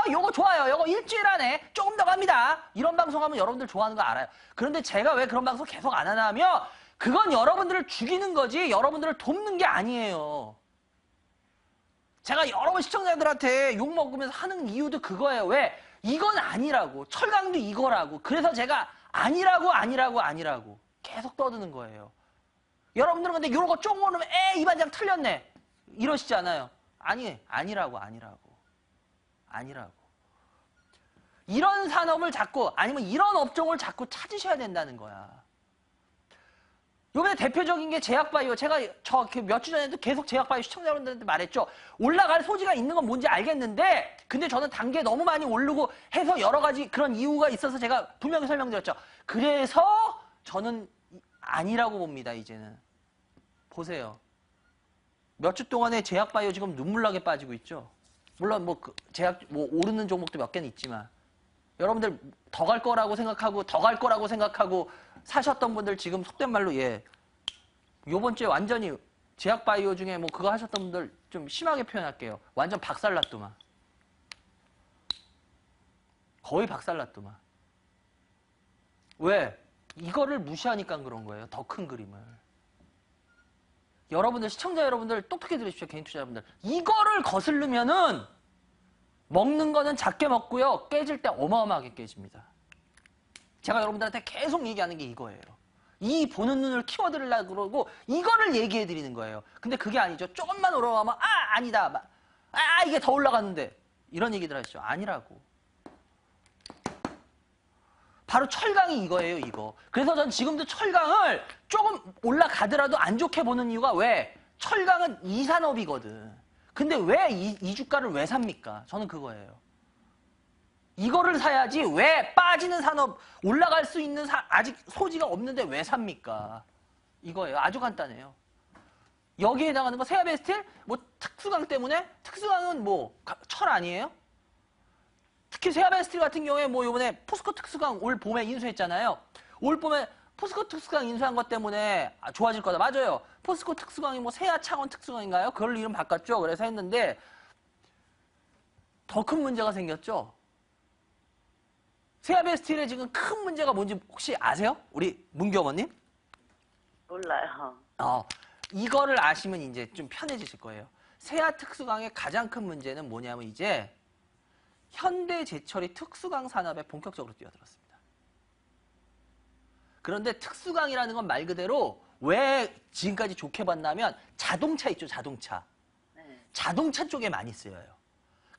요거 좋아요. 요거 일주일 안에 조금 더 갑니다. 이런 방송하면 여러분들 좋아하는 거 알아요. 그런데 제가 왜 그런 방송 계속 안 하나 하면 그건 여러분들을 죽이는 거지 여러분들을 돕는 게 아니에요. 제가 여러 번 시청자들한테 욕먹으면서 하는 이유도 그거예요. 왜? 이건 아니라고. 철강도 이거라고. 그래서 제가 아니라고 계속 떠드는 거예요. 여러분들은 근데 이런 거 쫑 오르면 이 반장 틀렸네. 이러시지 않아요. 아니라고. 이런 산업을 자꾸, 아니면 이런 업종을 자꾸 찾으셔야 된다는 거야. 요번에 대표적인 게 제약바이오. 제가 몇 주 전에도 계속 제약바이오 시청자분들한테 말했죠. 올라갈 소지가 있는 건 뭔지 알겠는데, 근데 저는 단계 너무 많이 오르고 해서 여러 가지 그런 이유가 있어서 제가 분명히 설명드렸죠. 그래서 저는 아니라고 봅니다, 이제는. 보세요. 몇 주 동안에 제약바이오 지금 눈물나게 빠지고 있죠. 물론 오르는 종목도 몇 개는 있지만 여러분들 더 갈 거라고 생각하고 사셨던 분들 지금 속된 말로 요번 주에 완전히 제약바이오 중에 뭐 그거 하셨던 분들 좀 심하게 표현할게요. 완전 박살났더만. 거의 박살났더만. 왜? 이거를 무시하니까 그런 거예요. 더 큰 그림을. 여러분들, 시청자 여러분들 똑똑히 들으십시오. 개인 투자자분들. 이거를 거슬르면은 먹는 거는 작게 먹고요. 깨질 때 어마어마하게 깨집니다. 제가 여러분들한테 계속 얘기하는 게 이거예요. 이 보는 눈을 키워드리려고 그러고 이거를 얘기해 드리는 거예요. 근데 그게 아니죠. 조금만 올라가면 아니다. 이게 더 올라갔는데. 이런 얘기들 하시죠. 아니라고. 바로 철강이 이거예요, 이거. 그래서 전 지금도 철강을 조금 올라가더라도 안 좋게 보는 이유가 왜? 철강은 이 산업이거든. 근데 왜 이 주가를 왜 삽니까? 저는 그거예요. 이거를 사야지 왜 빠지는 산업, 올라갈 수 있는 아직 소지가 없는데 왜 삽니까? 이거예요. 아주 간단해요. 여기에 해당하는 거 세아베스틸? 뭐 특수강 때문에? 특수강은 뭐 철 아니에요? 특히 세아베스틸 같은 경우에 뭐 요번에 포스코 특수강 올 봄에 인수했잖아요. 올 봄에 포스코 특수강 인수한 것 때문에 좋아질 거다. 맞아요. 포스코 특수강이 뭐 세아 창원 특수강인가요? 그걸 이름 바꿨죠. 그래서 했는데 더 큰 문제가 생겼죠. 세아베스틸의 지금 큰 문제가 뭔지 혹시 아세요? 우리 문규 어머님? 몰라요. 이거를 아시면 이제 좀 편해지실 거예요. 세아 특수강의 가장 큰 문제는 뭐냐면 이제 현대제철이 특수강 산업에 본격적으로 뛰어들었습니다. 그런데 특수강이라는 건 말 그대로 왜 지금까지 좋게 봤냐면 자동차 있죠, 자동차. 네. 자동차 쪽에 많이 쓰여요.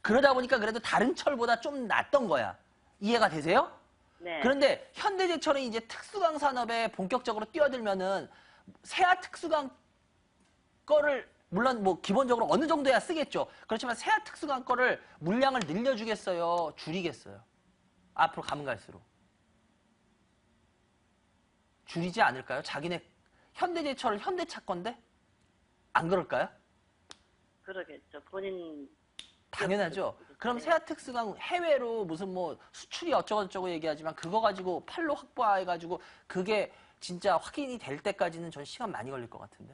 그러다 보니까 그래도 다른 철보다 좀 낫던 거야. 이해가 되세요? 네. 그런데 현대제철은 이제 특수강 산업에 본격적으로 뛰어들면은 세아 특수강 거를 물론 뭐 기본적으로 어느 정도야 쓰겠죠. 그렇지만 세아 특수강 거를 물량을 늘려주겠어요? 줄이겠어요? 앞으로 가면 갈수록. 줄이지 않을까요? 자기네 현대제철은 현대차 건데? 안 그럴까요? 그러겠죠. 본인 당연하죠. 그럼 세아 특수강 해외로 무슨 뭐 수출이 어쩌고저쩌고 얘기하지만 그거 가지고 팔로 확보해가지고 그게 진짜 확인이 될 때까지는 전 시간 많이 걸릴 것 같은데.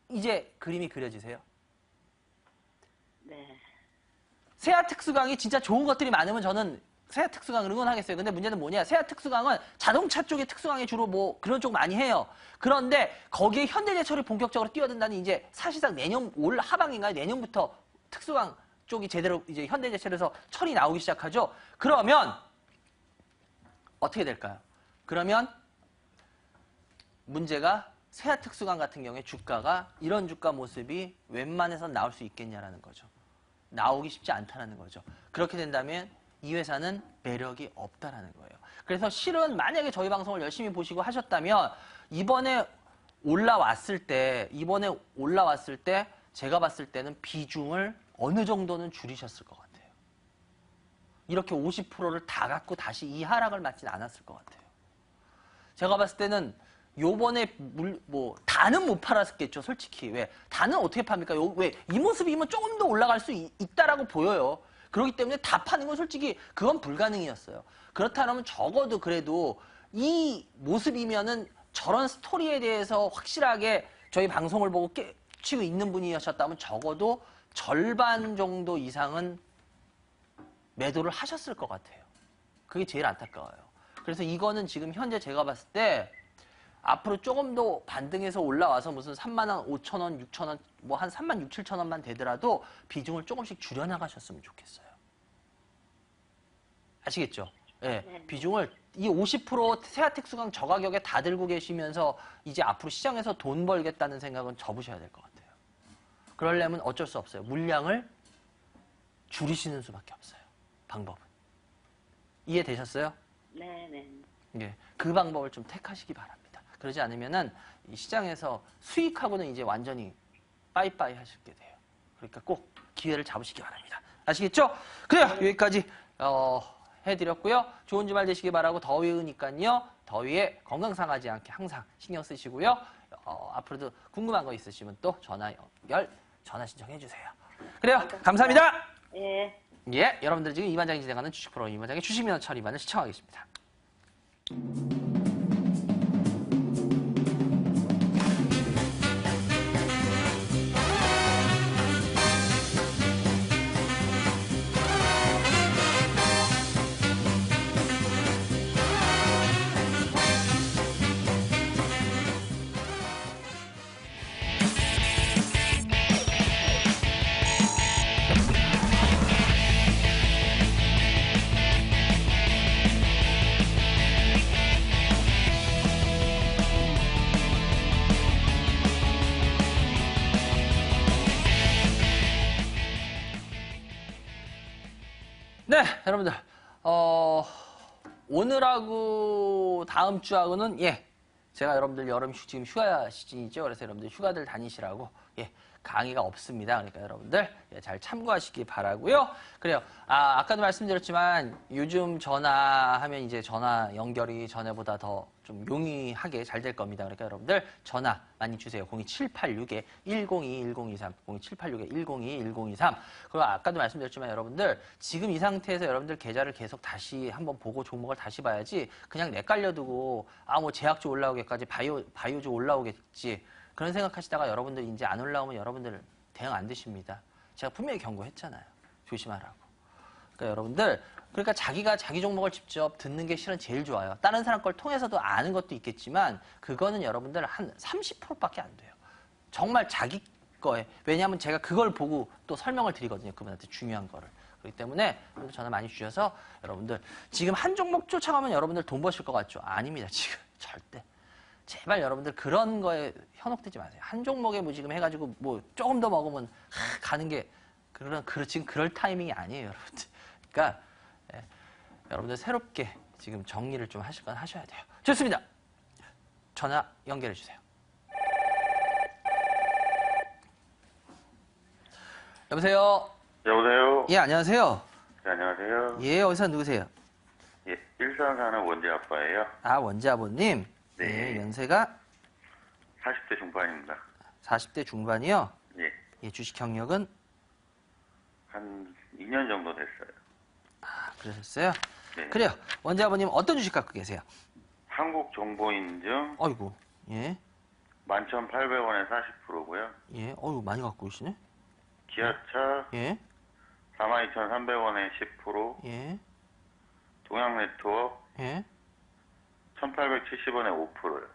이제 그림이 그려지세요? 네. 세아 특수강이 진짜 좋은 것들이 많으면 저는 세아 특수강을 응원하겠어요. 근데 문제는 뭐냐? 세아 특수강은 자동차 쪽의 특수강이 주로 뭐 그런 쪽 많이 해요. 그런데 거기에 현대제철이 본격적으로 뛰어든다는 이제 사실상 내년 올 하반기인가요? 내년부터 특수강 쪽이 제대로 이제 현대제철에서 철이 나오기 시작하죠. 그러면 어떻게 될까요? 그러면 문제가 세아 특수강 같은 경우에 주가가 이런 주가 모습이 웬만해선 나올 수 있겠냐라는 거죠. 나오기 쉽지 않다라는 거죠. 그렇게 된다면 이 회사는 매력이 없다라는 거예요. 그래서 실은 만약에 저희 방송을 열심히 보시고 하셨다면 이번에 올라왔을 때 제가 봤을 때는 비중을 어느 정도는 줄이셨을 것 같아요. 이렇게 50%를 다 갖고 다시 이 하락을 맞진 않았을 것 같아요. 제가 봤을 때는 요번에 다는 못 팔았겠죠, 솔직히. 왜? 다는 어떻게 팝니까? 왜? 이 모습이면 조금 더 올라갈 수 있다라고 보여요. 그렇기 때문에 다 파는 건 솔직히 그건 불가능이었어요. 그렇다면 적어도 그래도 이 모습이면은 저런 스토리에 대해서 확실하게 저희 방송을 보고 깨치고 있는 분이셨다면 적어도 절반 정도 이상은 매도를 하셨을 것 같아요. 그게 제일 안타까워요. 그래서 이거는 지금 현재 제가 봤을 때 앞으로 조금 더 반등해서 올라와서 무슨 3만 5천 원, 6천 원, 뭐 한 3만 6, 7천 원만 되더라도 비중을 조금씩 줄여나가셨으면 좋겠어요. 아시겠죠? 예, 네. 비중을 이 50% 세아텍수강 저가격에 다 들고 계시면서 이제 앞으로 시장에서 돈 벌겠다는 생각은 접으셔야 될 것 같아요. 그러려면 어쩔 수 없어요. 물량을 줄이시는 수밖에 없어요. 방법은. 이해되셨어요? 네, 네. 예, 그 방법을 좀 택하시기 바랍니다. 그러지 않으면은 이 시장에서 수익하고는 이제 완전히 빠이빠이 하시게 돼요. 그러니까 꼭 기회를 잡으시기 바랍니다. 아시겠죠? 그래요. 여기까지 해드렸고요. 좋은 주말 되시기 바라고 더위니까요. 더위에 건강 상하지 않게 항상 신경 쓰시고요. 앞으로도 궁금한 거 있으시면 또 전화 신청해 주세요. 그래요. 감사합니다. 예. 예, 여러분들 지금 이반장이 진행하는 주식 프로 이반장의 주식민원 처리반을 시청하겠습니다. 네, 여러분들, 오늘하고 다음 주하고는, 제가 여러분들 지금 휴가 시즌이죠. 그래서 여러분들 휴가들 다니시라고, 강의가 없습니다. 그러니까 여러분들, 잘 참고하시기 바라고요. 그래요. 아까도 말씀드렸지만, 요즘 전화하면 이제 전화 연결이 전에보다 더 좀 용이하게 잘 될 겁니다. 그러니까 여러분들, 전화 많이 주세요. 02786-1022-1023, 02786-1022-1023. 그리고 아까도 말씀드렸지만 여러분들, 지금 이 상태에서 여러분들 계좌를 계속 다시 한번 보고 종목을 다시 봐야지, 그냥 내깔려두고, 뭐 제약주 올라오겠까지, 바이오주 올라오겠지, 그런 생각하시다가 여러분들 이제 안 올라오면 여러분들 대응 안 되십니다. 제가 분명히 경고했잖아요. 조심하라고. 그러니까 여러분들, 그러니까 자기가 자기 종목을 직접 듣는 게 실은 제일 좋아요. 다른 사람 걸 통해서도 아는 것도 있겠지만 그거는 여러분들 한 30%밖에 안 돼요. 정말 자기 거에. 왜냐하면 제가 그걸 보고 또 설명을 드리거든요. 그분한테 중요한 거를. 그렇기 때문에 전화 많이 주셔서 여러분들 지금 한 종목 쫓아가면 여러분들 돈 버실 것 같죠? 아닙니다. 지금 절대. 제발 여러분들 그런 거에 현혹되지 마세요. 한 종목에 뭐 지금 해가지고 뭐 조금 더 먹으면 가는 게 지금 그럴 타이밍이 아니에요, 여러분들. 그러니까 여러분들 새롭게 지금 정리를 좀 하실 건 하셔야 돼요. 좋습니다. 전화 연결해 주세요. 여보세요? 여보세요? 예, 안녕하세요. 네, 안녕하세요. 예, 어디서 누구세요? 예, 일산 사는 원재 아빠예요. 아, 원재 아버님. 네. 예, 연세가 40대 중반입니다. 40대 중반이요. 예, 예, 주식 경력은 한 2년 정도 됐어요. 아, 그러셨어요? 네. 그래요. 원재 아버님 어떤 주식 갖고 계세요? 한국정보인증 어이구. 예. 11,800원에 40%고요. 예. 어이구, 많이 갖고 계시네. 기아차 예. 42,300원에 10%, 예. 동양네트워크 예. 1,870원에 5%요.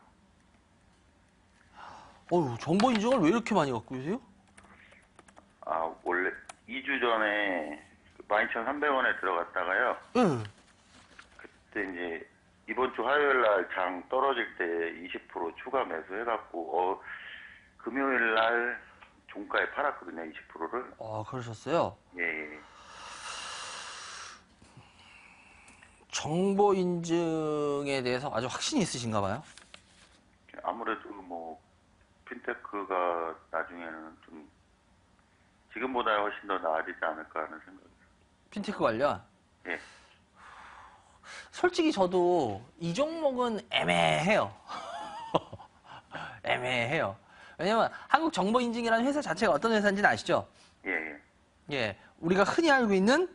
어이구, 정보 인증을 왜 이렇게 많이 갖고 계세요? 아, 원래 2주 전에 12,300원에 들어갔다가요. 예. 그때 이제 이번 주 화요일 날 장 떨어질 때 20% 추가 매수해갖고 금요일 날 종가에 팔았거든요, 20%를. 아, 그러셨어요? 예, 예. 정보 인증에 대해서 아주 확신이 있으신가 봐요. 아무래도 뭐 핀테크가 나중에는 좀 지금보다 훨씬 더 나아지지 않을까 하는 생각이에요. 핀테크 관련. 예, 솔직히 저도 이 종목은 애매해요. 애매해요. 왜냐면 한국정보인증이라는 회사 자체가 어떤 회사인지는 아시죠? 예, 예. 예, 우리가 흔히 알고 있는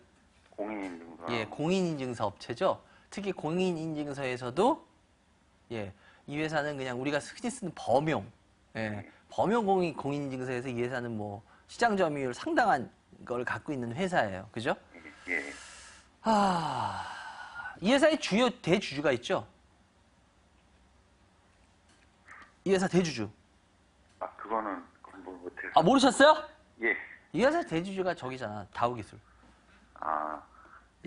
공인인증서. 예, 공인인증서 업체죠. 특히 공인인증서에서도 예, 이 회사는 그냥 우리가 흔히 쓰는 범용, 예, 범용 공인인증서에서 이 회사는 뭐 시장 점유율 상당한 걸 갖고 있는 회사예요. 그죠? 예, 예. 이 회사의 주요 대주주가 있죠. 이 회사 대주주. 아, 그거는 공부 못해서. 아, 모르셨어요? 예. 이 회사 대주주가 저기잖아. 다우기술. 아,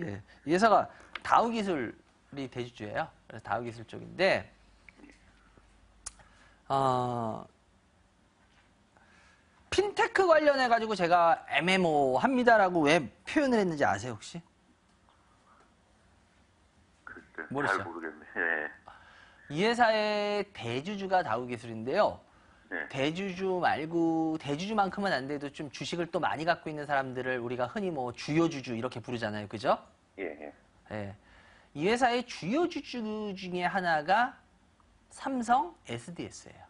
예. 이 회사가 다우기술이 대주주예요. 그래서 다우기술 쪽인데, 핀테크 관련해가지고 제가 애매모호합니다라고 왜 표현을 했는지 아세요, 혹시? 글쎄, 모르시죠? 잘 모르겠네. 예. 이 회사의 대주주가 다우기술인데요. 네. 대주주 말고 대주주만큼은 안 돼도 좀 주식을 또 많이 갖고 있는 사람들을 우리가 흔히 뭐 주요 주주 이렇게 부르잖아요. 그죠? 예, 예. 예. 이 회사의 주요 주주 중에 하나가 삼성 SDS예요.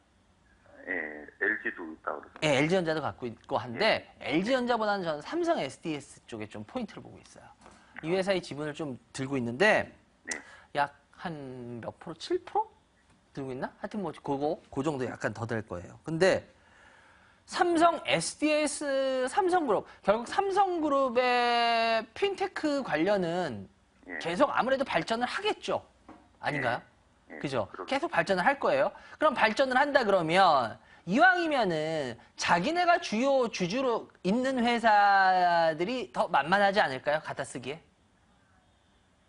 예, LG도 있다고 그러죠. 예, LG전자도 갖고 있고 한데 LG전자보다는 저는 삼성 SDS 쪽에 좀 포인트를 보고 있어요. 이 회사의 지분을 좀 들고 있는데 네. 약 한 몇 프로? 7%? 들고 있나? 하여튼 뭐 그 정도 약간 더 될 거예요. 근데 삼성 SDS 삼성그룹 결국 삼성그룹의 핀테크 관련은 예. 계속 아무래도 발전을 하겠죠. 아닌가요? 예, 그죠? 그렇죠. 계속 발전을 할 거예요. 그럼 발전을 한다 그러면 이왕이면은 자기네가 주요 주주로 있는 회사들이 더 만만하지 않을까요? 갖다 쓰기에?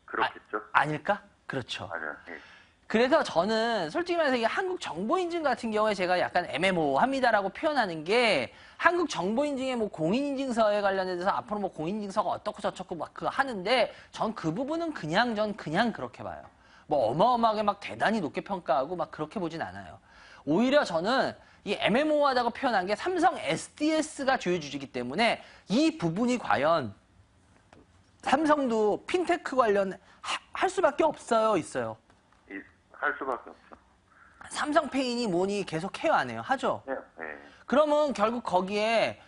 그렇겠죠. 아닐까? 그렇죠. 맞아요. 예. 그래서 저는 솔직히 말해서 이 한국정보인증 같은 경우에 제가 약간 애매모호합니다라고 표현하는 게 한국정보인증의 뭐 공인인증서에 관련해서 앞으로 뭐 공인인증서가 어떻고 저쩌고 막 그거 하는데 전 그 부분은 전 그냥 그렇게 봐요. 뭐 어마어마하게 막 대단히 높게 평가하고 막 그렇게 보진 않아요. 오히려 저는 이 애매모호하다고 표현한 게 삼성 SDS가 주요 주주이기 때문에 이 부분이 과연 삼성도 핀테크 관련 할 수밖에 없어요, 있어요. 할 수밖에 없죠. 삼성페이니 뭐니 계속 해요, 안 해요? 하죠? 예, 예. 그러면 결국 거기에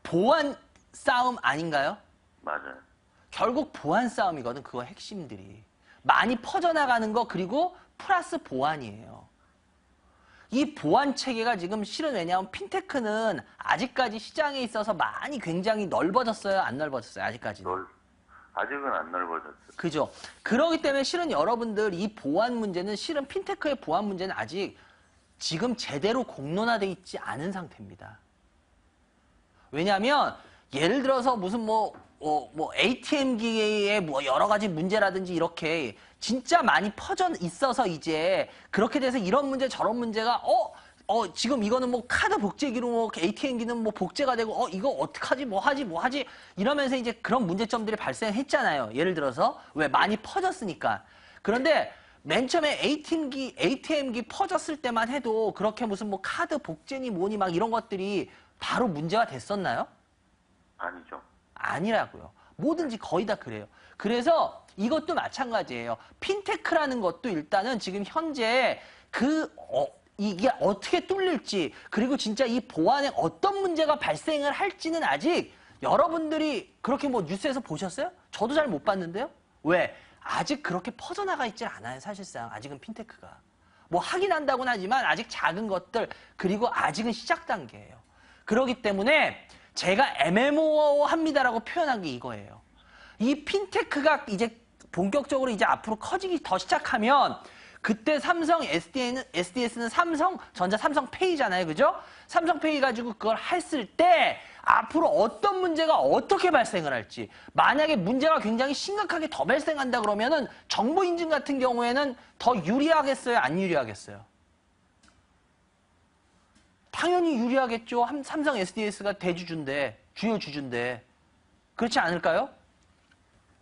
보안 싸움 아닌가요? 맞아요. 결국 보안 싸움이거든, 그거 핵심들이. 많이 퍼져나가는 거, 그리고 플러스 보안이에요. 이 보안 체계가 지금 실은 왜냐하면 핀테크는 아직까지 시장에 있어서 많이 굉장히 넓어졌어요? 안 넓어졌어요? 아직까지는? 아직은 안 넓어졌죠. 그죠? 그러기 때문에 실은 여러분들 이 보안 문제는 실은 핀테크의 보안 문제는 아직 지금 제대로 공론화되어 있지 않은 상태입니다. 왜냐하면 예를 들어서 무슨 뭐 ATM기의 뭐 여러 가지 문제라든지 이렇게 진짜 많이 퍼져 있어서 이제 그렇게 돼서 이런 문제 저런 문제가 지금 이거는 뭐 카드 복제기로 뭐 ATM기는 뭐 복제가 되고 이거 어떡하지 뭐 하지 이러면서 이제 그런 문제점들이 발생했잖아요. 예를 들어서 왜 많이 퍼졌으니까. 그런데 맨 처음에 ATM기 퍼졌을 때만 해도 그렇게 무슨 뭐 카드 복제니 뭐니 막 이런 것들이 바로 문제가 됐었나요? 아니죠. 아니라고요. 뭐든지 거의 다 그래요. 그래서 이것도 마찬가지예요. 핀테크라는 것도 일단은 지금 현재 이게 어떻게 뚫릴지, 그리고 진짜 이 보안에 어떤 문제가 발생을 할지는 아직 여러분들이 그렇게 뭐 뉴스에서 보셨어요? 저도 잘 못 봤는데요. 왜? 아직 그렇게 퍼져나가 있질 않아요. 사실상 아직은 핀테크가. 뭐 하긴 한다고는 하지만 아직 작은 것들, 그리고 아직은 시작 단계예요. 그렇기 때문에 제가 MMO합니다라고 표현한 게 이거예요. 이 핀테크가 이제 본격적으로 이제 앞으로 커지기 더 시작하면 그때 삼성 SDS는 삼성전자 삼성페이잖아요. 그죠? 삼성페이 가지고 그걸 했을 때 앞으로 어떤 문제가 어떻게 발생을 할지, 만약에 문제가 굉장히 심각하게 더 발생한다 그러면은 정보 인증 같은 경우에는 더 유리하겠어요? 안 유리하겠어요? 당연히 유리하겠죠. 삼성 SDS가 대주주인데, 주요 주주인데. 그렇지 않을까요?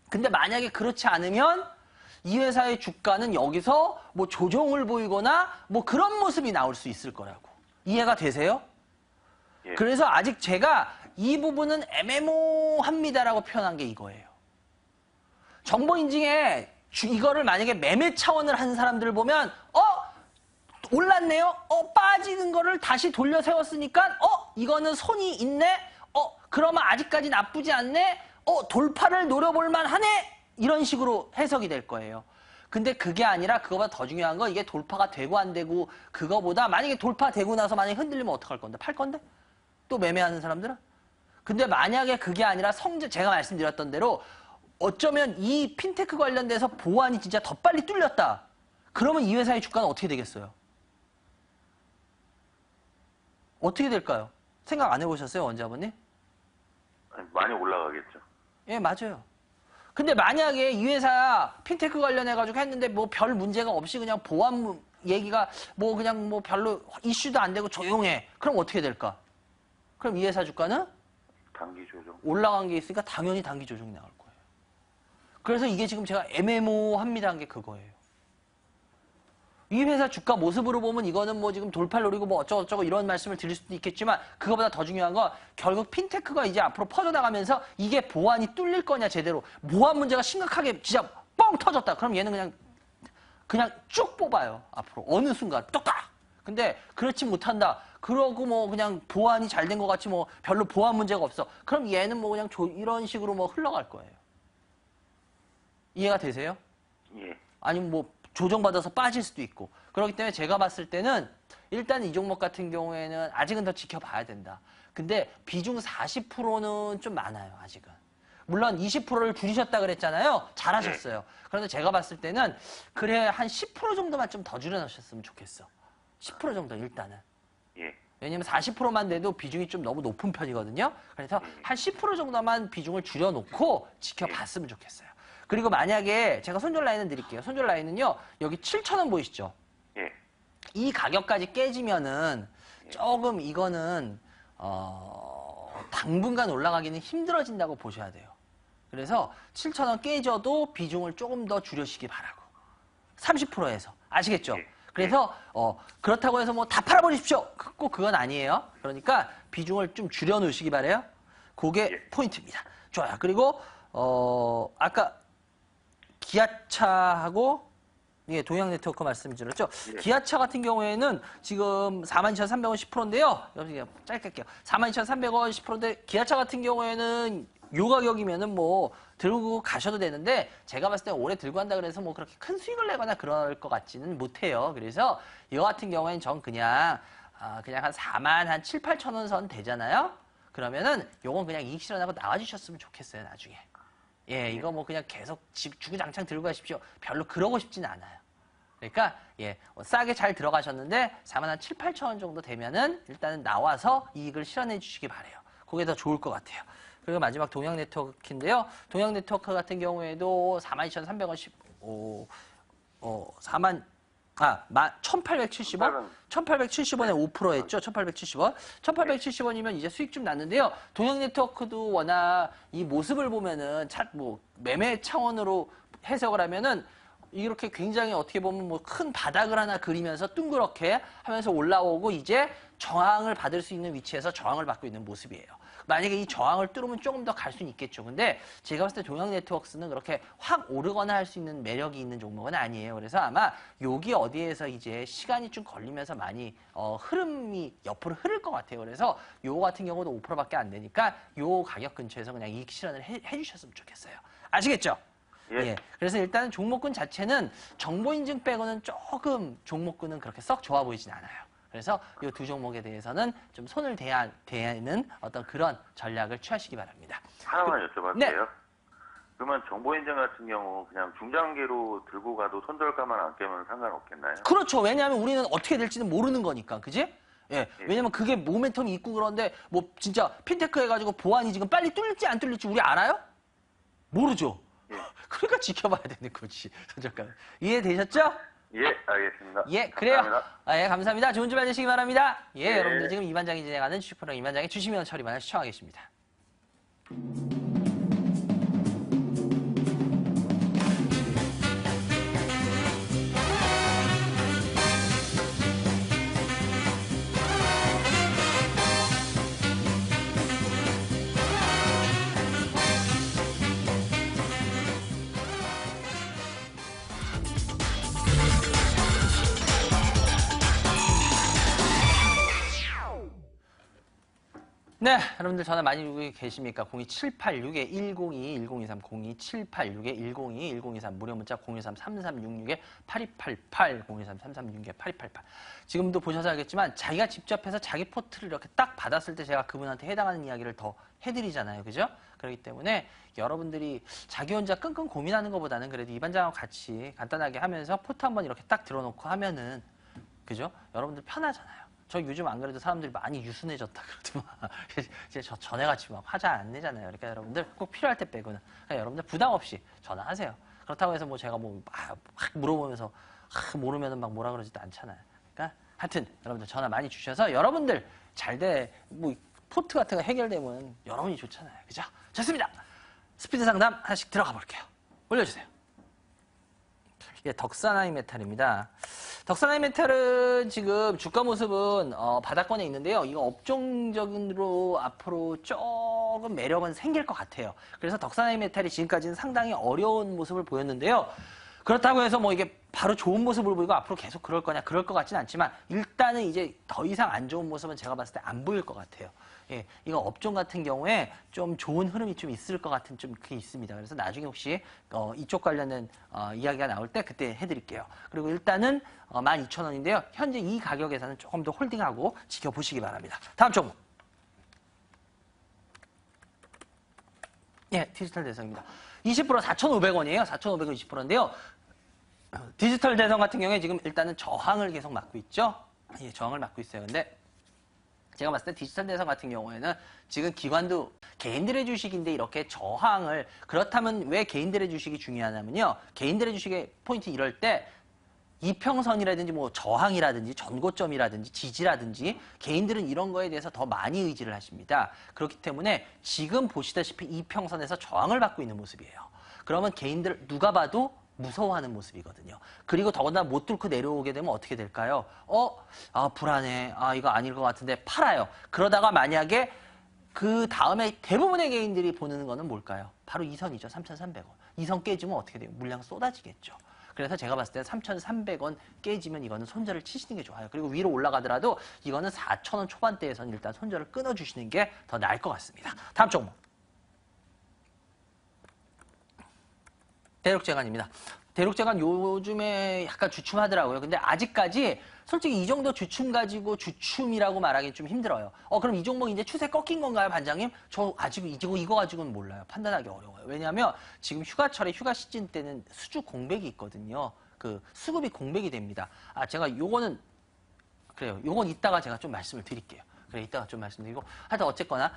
근데 만약에 그렇지 않으면 이 회사의 주가는 여기서 뭐 조정을 보이거나 뭐 그런 모습이 나올 수 있을 거라고. 이해가 되세요? 예. 그래서 아직 제가 이 부분은 MMO합니다라고 표현한 게 이거예요. 정보인증에 이거를 만약에 매매 차원을 하는 사람들을 보면 올랐네요? 빠지는 거를 다시 돌려 세웠으니까 이거는 손이 있네? 그러면 아직까지 나쁘지 않네? 돌파를 노려볼 만하네? 이런 식으로 해석이 될 거예요. 근데 그게 아니라 그거보다 더 중요한 건 이게 돌파가 되고 안 되고 그거보다 만약에 돌파되고 나서 만약에 흔들리면 어떡할 건데? 팔 건데? 또 매매하는 사람들은? 근데 만약에 그게 아니라 제가 말씀드렸던 대로 어쩌면 이 핀테크 관련돼서 보안이 진짜 더 빨리 뚫렸다. 그러면 이 회사의 주가는 어떻게 되겠어요? 어떻게 될까요? 생각 안 해보셨어요, 원자분님? 많이 올라가겠죠. 예, 맞아요. 근데 만약에 이 회사 핀테크 관련해가지고 했는데 뭐 별 문제가 없이 그냥 보안 얘기가 뭐 그냥 뭐 별로 이슈도 안 되고 조용해. 그럼 어떻게 될까? 그럼 이 회사 주가는 단기 조정. 올라간 게 있으니까 당연히 단기 조정이 나올 거예요. 그래서 이게 지금 제가 MMO합니다 한 게 그거예요. 이 회사 주가 모습으로 보면 이거는 뭐 지금 돌파를 노리고 뭐 어쩌고저쩌고 이런 말씀을 드릴 수도 있겠지만 그거보다 더 중요한 건 결국 핀테크가 이제 앞으로 퍼져나가면서 이게 보안이 뚫릴 거냐 제대로 보안 문제가 심각하게 진짜 뻥 터졌다. 그럼 얘는 그냥 쭉 뽑아요. 앞으로 어느 순간 뚝딱. 근데 그렇지 못한다. 그러고 뭐 그냥 보안이 잘 된 것 같이 뭐 별로 보안 문제가 없어. 그럼 얘는 뭐 그냥 이런 식으로 뭐 흘러갈 거예요. 이해가 되세요? 예. 아니면 뭐 조정받아서 빠질 수도 있고. 그렇기 때문에 제가 봤을 때는 일단 이 종목 같은 경우에는 아직은 더 지켜봐야 된다. 근데 비중 40%는 좀 많아요, 아직은. 물론 20%를 줄이셨다 그랬잖아요. 잘하셨어요. 그런데 제가 봤을 때는 그래 한 10% 정도만 좀 더 줄여놓으셨으면 좋겠어. 10% 정도 일단은. 예. 왜냐면 40%만 돼도 비중이 좀 너무 높은 편이거든요. 그래서 한 10% 정도만 비중을 줄여놓고 지켜봤으면 좋겠어요. 그리고 만약에 제가 손절 라인은 드릴게요. 손절 라인은요. 여기 7,000원 보이시죠? 예. 이 가격까지 깨지면은 조금 이거는 당분간 올라가기는 힘들어진다고 보셔야 돼요. 그래서 7,000원 깨져도 비중을 조금 더 줄여시기 바라고. 30%에서. 아시겠죠? 그래서 그렇다고 해서 뭐 다 팔아버리십시오. 꼭 그건 아니에요. 그러니까 비중을 좀 줄여놓으시기 바래요. 그게 포인트입니다. 좋아요. 그리고 아까 기아차하고 동양네트워크 말씀드렸죠. 기아차 같은 경우에는 지금 42,300원 10%인데요. 여기 짧게 할게요. 42,300원 10%인데 기아차 같은 경우에는 요 가격이면은 뭐 들고 가셔도 되는데 제가 봤을 때 올해 들고 간다 그래서 뭐 그렇게 큰 수익을 내거나 그럴 것 같지는 못해요. 그래서 이거 같은 경우에는 전 그냥 한 4만 한 7, 8천 원 선 되잖아요. 그러면은 요건 그냥 이익 실현하고 나와주셨으면 좋겠어요. 나중에. 예, 이거 뭐 그냥 계속 주구장창 들고 가십시오. 별로 그러고 싶진 않아요. 그러니까 싸게 잘 들어가셨는데 4만 한 7, 8천 원 정도 되면은 일단은 나와서 이익을 실현해 주시기 바래요. 그게 더 좋을 것 같아요. 그리고 마지막 동양네트워크인데요. 동양네트워크 같은 경우에도 42,300원 1,870원? 1,870원에 5% 했죠. 1,870원. 1,870원이면 이제 수익 좀 났는데요. 동양네트워크도 워낙 이 모습을 보면은 매매 차원으로 해석을 하면은 이렇게 굉장히 어떻게 보면 뭐 큰 바닥을 하나 그리면서 둥그렇게 하면서 올라오고 이제 저항을 받을 수 있는 위치에서 저항을 받고 있는 모습이에요. 만약에 이 저항을 뚫으면 조금 더 갈 수는 있겠죠. 근데 제가 봤을 때 동양네트워크스는 그렇게 확 오르거나 할 수 있는 매력이 있는 종목은 아니에요. 그래서 아마 여기 어디에서 이제 시간이 좀 걸리면서 많이 흐름이 옆으로 흐를 것 같아요. 그래서 요 같은 경우도 5%밖에 안 되니까 요 가격 근처에서 그냥 이익 실현을 해주셨으면 좋겠어요. 아시겠죠? 예. 그래서 일단 종목군 자체는 정보 인증 빼고는 조금 종목군은 그렇게 썩 좋아 보이진 않아요. 그래서 이 두 종목에 대해서는 좀 손을 대는 어떤 그런 전략을 취하시기 바랍니다. 하나만 여쭤봐도 네. 돼요? 그러면 정보인증 같은 경우 그냥 중장기로 들고 가도 손절가만 안 깨면 상관없겠나요? 그렇죠. 왜냐하면 우리는 어떻게 될지는 모르는 거니까. 그지? 예. 왜냐면 그게 모멘텀이 있고 그런데 뭐 진짜 핀테크 해가지고 보안이 지금 빨리 뚫릴지 안 뚫릴지 우리 알아요? 모르죠. 예. 그러니까 지켜봐야 되는 거지. 손절가. 이해되셨죠? 예, 알겠습니다. 예, 그래요. 감사합니다. 예, 감사합니다. 좋은 주말 되시기 바랍니다. 예, 예. 여러분들 지금 이반장이 진행하는 주식프로그램 이반장의 주식면 처리만을 시청하고 계십니다. 네, 여러분들 전화 많이 주고 계십니까? 02786-102-1023, 02786-102-1023, 무료 문자 023-3366-8288, 023-3366-8288. 지금도 보셔서 알겠지만 자기가 직접 해서 자기 포트를 이렇게 딱 받았을 때 제가 그분한테 해당하는 이야기를 더 해드리잖아요. 그죠? 그렇기 때문에 여러분들이 자기 혼자 끙끙 고민하는 것보다는 그래도 이반장하고 같이 간단하게 하면서 포트 한번 이렇게 딱 들어놓고 하면은, 그죠? 여러분들 편하잖아요. 저 요즘 안 그래도 사람들이 많이 유순해졌다 그러더만 이제 저 전에같이 막 화자 안 내잖아요. 그러니까 여러분들 꼭 필요할 때 빼고는 그러니까 여러분들 부담 없이 전화하세요. 그렇다고 해서 뭐 제가 뭐 막 물어보면서 모르면은 막 뭐라 그러지도 않잖아요. 그러니까 하여튼 여러분들 전화 많이 주셔서 여러분들 뭐 포트 같은 거 해결되면 여러분이 좋잖아요. 그죠? 좋습니다. 스피드 상담 하나씩 들어가 볼게요. 올려주세요. 예, 덕산하이 메탈입니다. 덕산하이 메탈은 지금 주가 모습은 바닥권에 있는데요. 이거 업종적으로 앞으로 조금 매력은 생길 것 같아요. 그래서 덕산하이 메탈이 지금까지는 상당히 어려운 모습을 보였는데요. 그렇다고 해서 뭐 이게 바로 좋은 모습을 보이고 앞으로 계속 그럴 거냐 그럴 것 같지는 않지만 일단은 이제 더 이상 안 좋은 모습은 제가 봤을 때 안 보일 것 같아요. 예, 이거 업종 같은 경우에 좀 좋은 흐름이 좀 있을 것 같은 좀 그게 있습니다. 그래서 나중에 혹시 이쪽 관련된 이야기가 나올 때 그때 해드릴게요. 그리고 일단은 12,000원인데요. 현재 이 가격에서는 조금 더 홀딩하고 지켜보시기 바랍니다. 다음 종목. 예, 디지털 대성입니다. 20% 4,500원이에요. 4,500원 20%인데요. 디지털 대성 같은 경우에 지금 일단은 저항을 계속 막고 있죠. 예, 저항을 막고 있어요. 근데 제가 봤을 때 디지털 대성 같은 경우에는 지금 기관도 개인들의 주식인데 이렇게 저항을, 그렇다면 왜 개인들의 주식이 중요하냐면요. 개인들의 주식의 포인트 이럴 때 이평선이라든지 뭐 저항이라든지 전고점이라든지 지지라든지 개인들은 이런 거에 대해서 더 많이 의지를 하십니다. 그렇기 때문에 지금 보시다시피 이평선에서 저항을 받고 있는 모습이에요. 그러면 개인들 누가 봐도 무서워하는 모습이거든요. 그리고 더군다나 못 뚫고 내려오게 되면 어떻게 될까요? 불안해. 이거 아닐 것 같은데 팔아요. 그러다가 만약에 그 다음에 대부분의 개인들이 보는 거는 뭘까요? 바로 이 선이죠. 3,300원. 이 선 깨지면 어떻게 돼요? 물량 쏟아지겠죠. 그래서 제가 봤을 때 3,300원 깨지면 이거는 손절을 치시는 게 좋아요. 그리고 위로 올라가더라도 이거는 4,000원 초반대에서는 일단 손절을 끊어주시는 게 더 나을 것 같습니다. 다음 종목. 대륙재간입니다. 대륙재간 요즘에 약간 주춤하더라고요. 근데 아직까지 솔직히 이 정도 주춤 가지고 주춤이라고 말하기는 좀 힘들어요. 그럼 이 종목 이제 추세 꺾인 건가요, 반장님? 저 아직 이거 가지고는 몰라요. 판단하기 어려워요. 왜냐하면 지금 휴가철에 휴가 시즌 때는 수주 공백이 있거든요. 그 수급이 공백이 됩니다. 제가 요거는 그래요. 요건 이따가 제가 좀 말씀을 드릴게요. 그래, 이따가 좀 말씀드리고. 하여튼 어쨌거나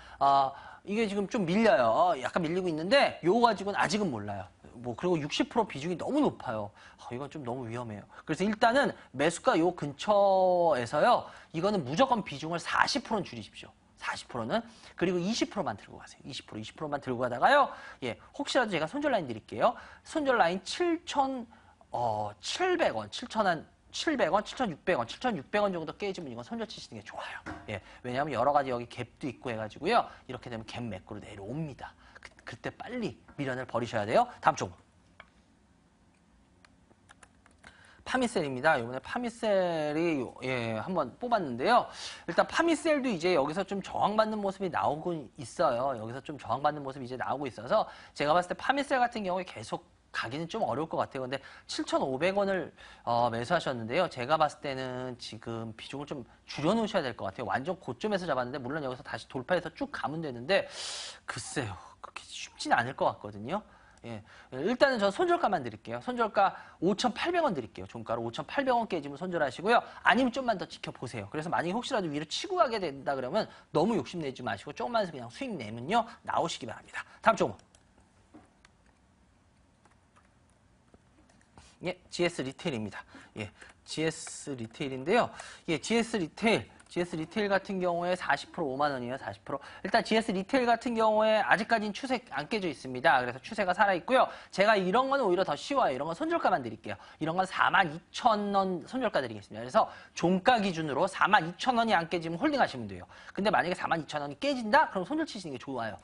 이게 지금 좀 밀려요. 약간 밀리고 있는데 요거 가지고는 아직은 몰라요. 그리고 60% 비중이 너무 높아요. 이건 좀 너무 위험해요. 그래서 일단은 매수가 요 근처에서요. 이거는 무조건 비중을 40%는 줄이십시오. 40%는. 그리고 20%만 들고 가세요. 20%만 들고 가다가요. 예, 혹시라도 제가 손절 라인 드릴게요. 손절 라인 7,700원, 7,700원, 7,600원, 7,600원 정도 깨지면 이건 손절 치시는 게 좋아요. 예, 왜냐하면 여러 가지 여기 갭도 있고 해가지고요. 이렇게 되면 갭 매크로 내려옵니다. 그때 빨리 미련을 버리셔야 돼요. 다음 종목. 파미셀입니다. 이번에 파미셀이 한번 뽑았는데요. 일단 파미셀도 이제 여기서 좀 저항받는 모습이 나오고 있어요. 여기서 좀 저항받는 모습이 이제 나오고 있어서 제가 봤을 때 파미셀 같은 경우에 계속 가기는 좀 어려울 것 같아요. 근데 7,500원을 매수하셨는데요. 제가 봤을 때는 지금 비중을 좀 줄여놓으셔야 될 것 같아요. 완전 고점에서 잡았는데 물론 여기서 다시 돌파해서 쭉 가면 되는데 글쎄요. 그렇게 쉽진 않을 것 같거든요. 예, 일단은 저 손절가만 드릴게요. 손절가 5,800원 드릴게요. 종가로 5,800원 깨지면 손절하시고요. 아니면 좀만 더 지켜보세요. 그래서 만약에 혹시라도 위로 치고 가게 된다 그러면 너무 욕심내지 마시고 조금만 그냥 수익 내면요. 나오시기 바랍니다. 다음 종목. 예, GS 리테일입니다. 예, GS 리테일인데요. 예, GS 리테일 같은 경우에 40% 5만 원이에요. 40%. 일단 GS 리테일 같은 경우에 아직까지는 추세 안 깨져 있습니다. 그래서 추세가 살아 있고요. 제가 이런 건 오히려 더 쉬워요. 이런 건 손절가만 드릴게요. 이런 건 42,000원 손절가 드리겠습니다. 그래서 종가 기준으로 42,000원이 안 깨지면 홀딩 하시면 돼요. 근데 만약에 42,000원이 깨진다? 그럼 손절 치시는 게 좋아요.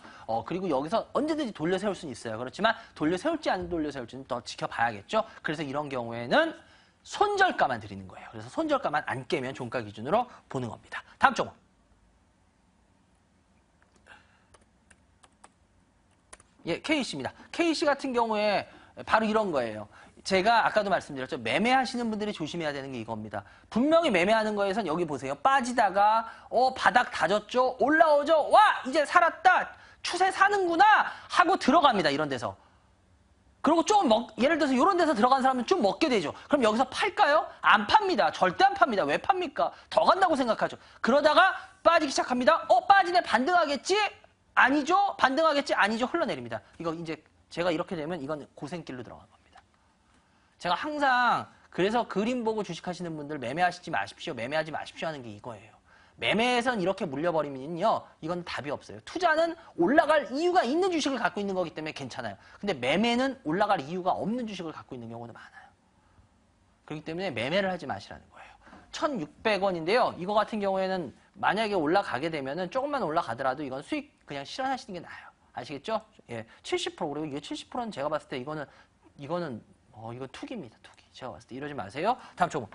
그리고 여기서 언제든지 돌려 세울 수는 있어요. 그렇지만 돌려 세울지 안 돌려 세울지는 더 지켜봐야겠죠. 그래서 이런 경우에는 손절가만 드리는 거예요. 그래서 손절가만 안 깨면 종가 기준으로 보는 겁니다. 다음 종목. 예, KC입니다. KC 같은 경우에 바로 이런 거예요. 제가 아까도 말씀드렸죠. 매매하시는 분들이 조심해야 되는 게 이겁니다. 분명히 매매하는 거에선 여기 보세요. 빠지다가 바닥 다졌죠. 올라오죠. 와 이제 살았다. 추세 사는구나 하고 들어갑니다. 이런 데서. 그리고 좀 예를 들어서 이런 데서 들어간 사람은 좀 먹게 되죠. 그럼 여기서 팔까요? 안 팝니다. 절대 안 팝니다. 왜 팝니까? 더 간다고 생각하죠. 그러다가 빠지기 시작합니다. 빠지네 반등하겠지? 아니죠? 반등하겠지? 아니죠? 흘러내립니다. 이거 이제 제가 이렇게 되면 이건 고생길로 들어간 겁니다. 제가 항상 그래서 그림 보고 주식하시는 분들 매매하시지 마십시오. 매매하지 마십시오 하는 게 이거예요. 매매에선 이렇게 물려버리면요. 이건 답이 없어요. 투자는 올라갈 이유가 있는 주식을 갖고 있는 거기 때문에 괜찮아요. 근데 매매는 올라갈 이유가 없는 주식을 갖고 있는 경우도 많아요. 그렇기 때문에 매매를 하지 마시라는 거예요. 1,600원인데요. 이거 같은 경우에는 만약에 올라가게 되면은 조금만 올라가더라도 이건 수익 그냥 실현하시는 게 나아요. 아시겠죠? 예, 70% 그리고 이게 70%는 제가 봤을 때 이건 투기입니다. 투기. 제가 봤을 때 이러지 마세요. 다음 종목.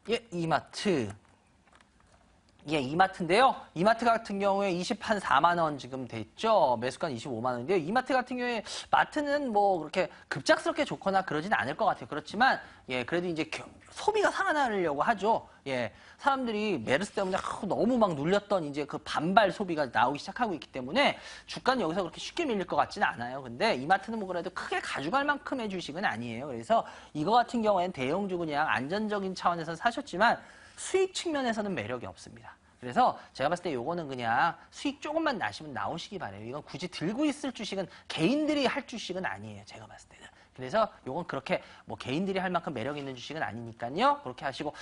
예, 이마트. 예, 이마트인데요. 이마트 같은 경우에 4만 원 지금 됐죠. 매수가는 25만 원인데요. 이마트 같은 경우에 마트는 뭐 그렇게 급작스럽게 좋거나 그러진 않을 것 같아요. 그렇지만 예, 그래도 이제 소비가 살아나려고 하죠. 예, 사람들이 메르스 때문에 너무 막 눌렸던 이제 그 반발 소비가 나오기 시작하고 있기 때문에 주가는 여기서 그렇게 쉽게 밀릴 것 같지는 않아요. 근데 이마트는 뭐 그래도 크게 가져갈 만큼의 주식은 아니에요. 그래서 이거 같은 경우에는 대형주 그냥 안전적인 차원에서 사셨지만 수익 측면에서는 매력이 없습니다. 그래서 제가 봤을 때 요거는 그냥 수익 조금만 나시면 나오시기 바래요. 이건 굳이 들고 있을 주식은 개인들이 할 주식은 아니에요. 제가 봤을 때는. 그래서 요건 그렇게 뭐 개인들이 할 만큼 매력 있는 주식은 아니니까요. 그렇게 하시고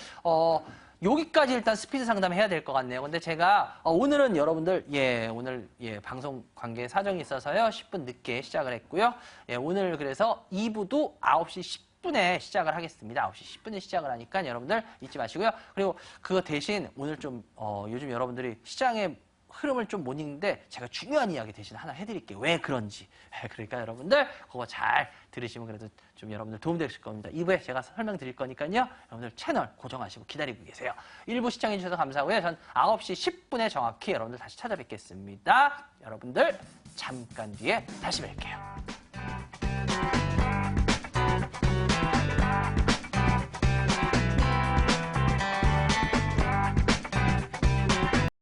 여기까지 일단 스피드 상담해야 될 것 같네요. 근데 제가 오늘은 여러분들 오늘 방송 관계 사정이 있어서요. 10분 늦게 시작을 했고요. 오늘 그래서 2부도 9시 10분에 시작을 하겠습니다. 9시 10분에 시작을 하니까 여러분들 잊지 마시고요. 그리고 그거 대신 오늘 좀 요즘 여러분들이 시장의 흐름을 좀 못 읽는데 제가 중요한 이야기 대신 하나 해드릴게요. 왜 그런지. 그러니까 여러분들 그거 잘 들으시면 그래도 좀 여러분들 도움되실 겁니다. 2부에 제가 설명드릴 거니까요. 여러분들 채널 고정하시고 기다리고 계세요. 1부 시청해주셔서 감사하고요. 전 9시 10분에 정확히 여러분들 다시 찾아뵙겠습니다. 여러분들 잠깐 뒤에 다시 뵐게요.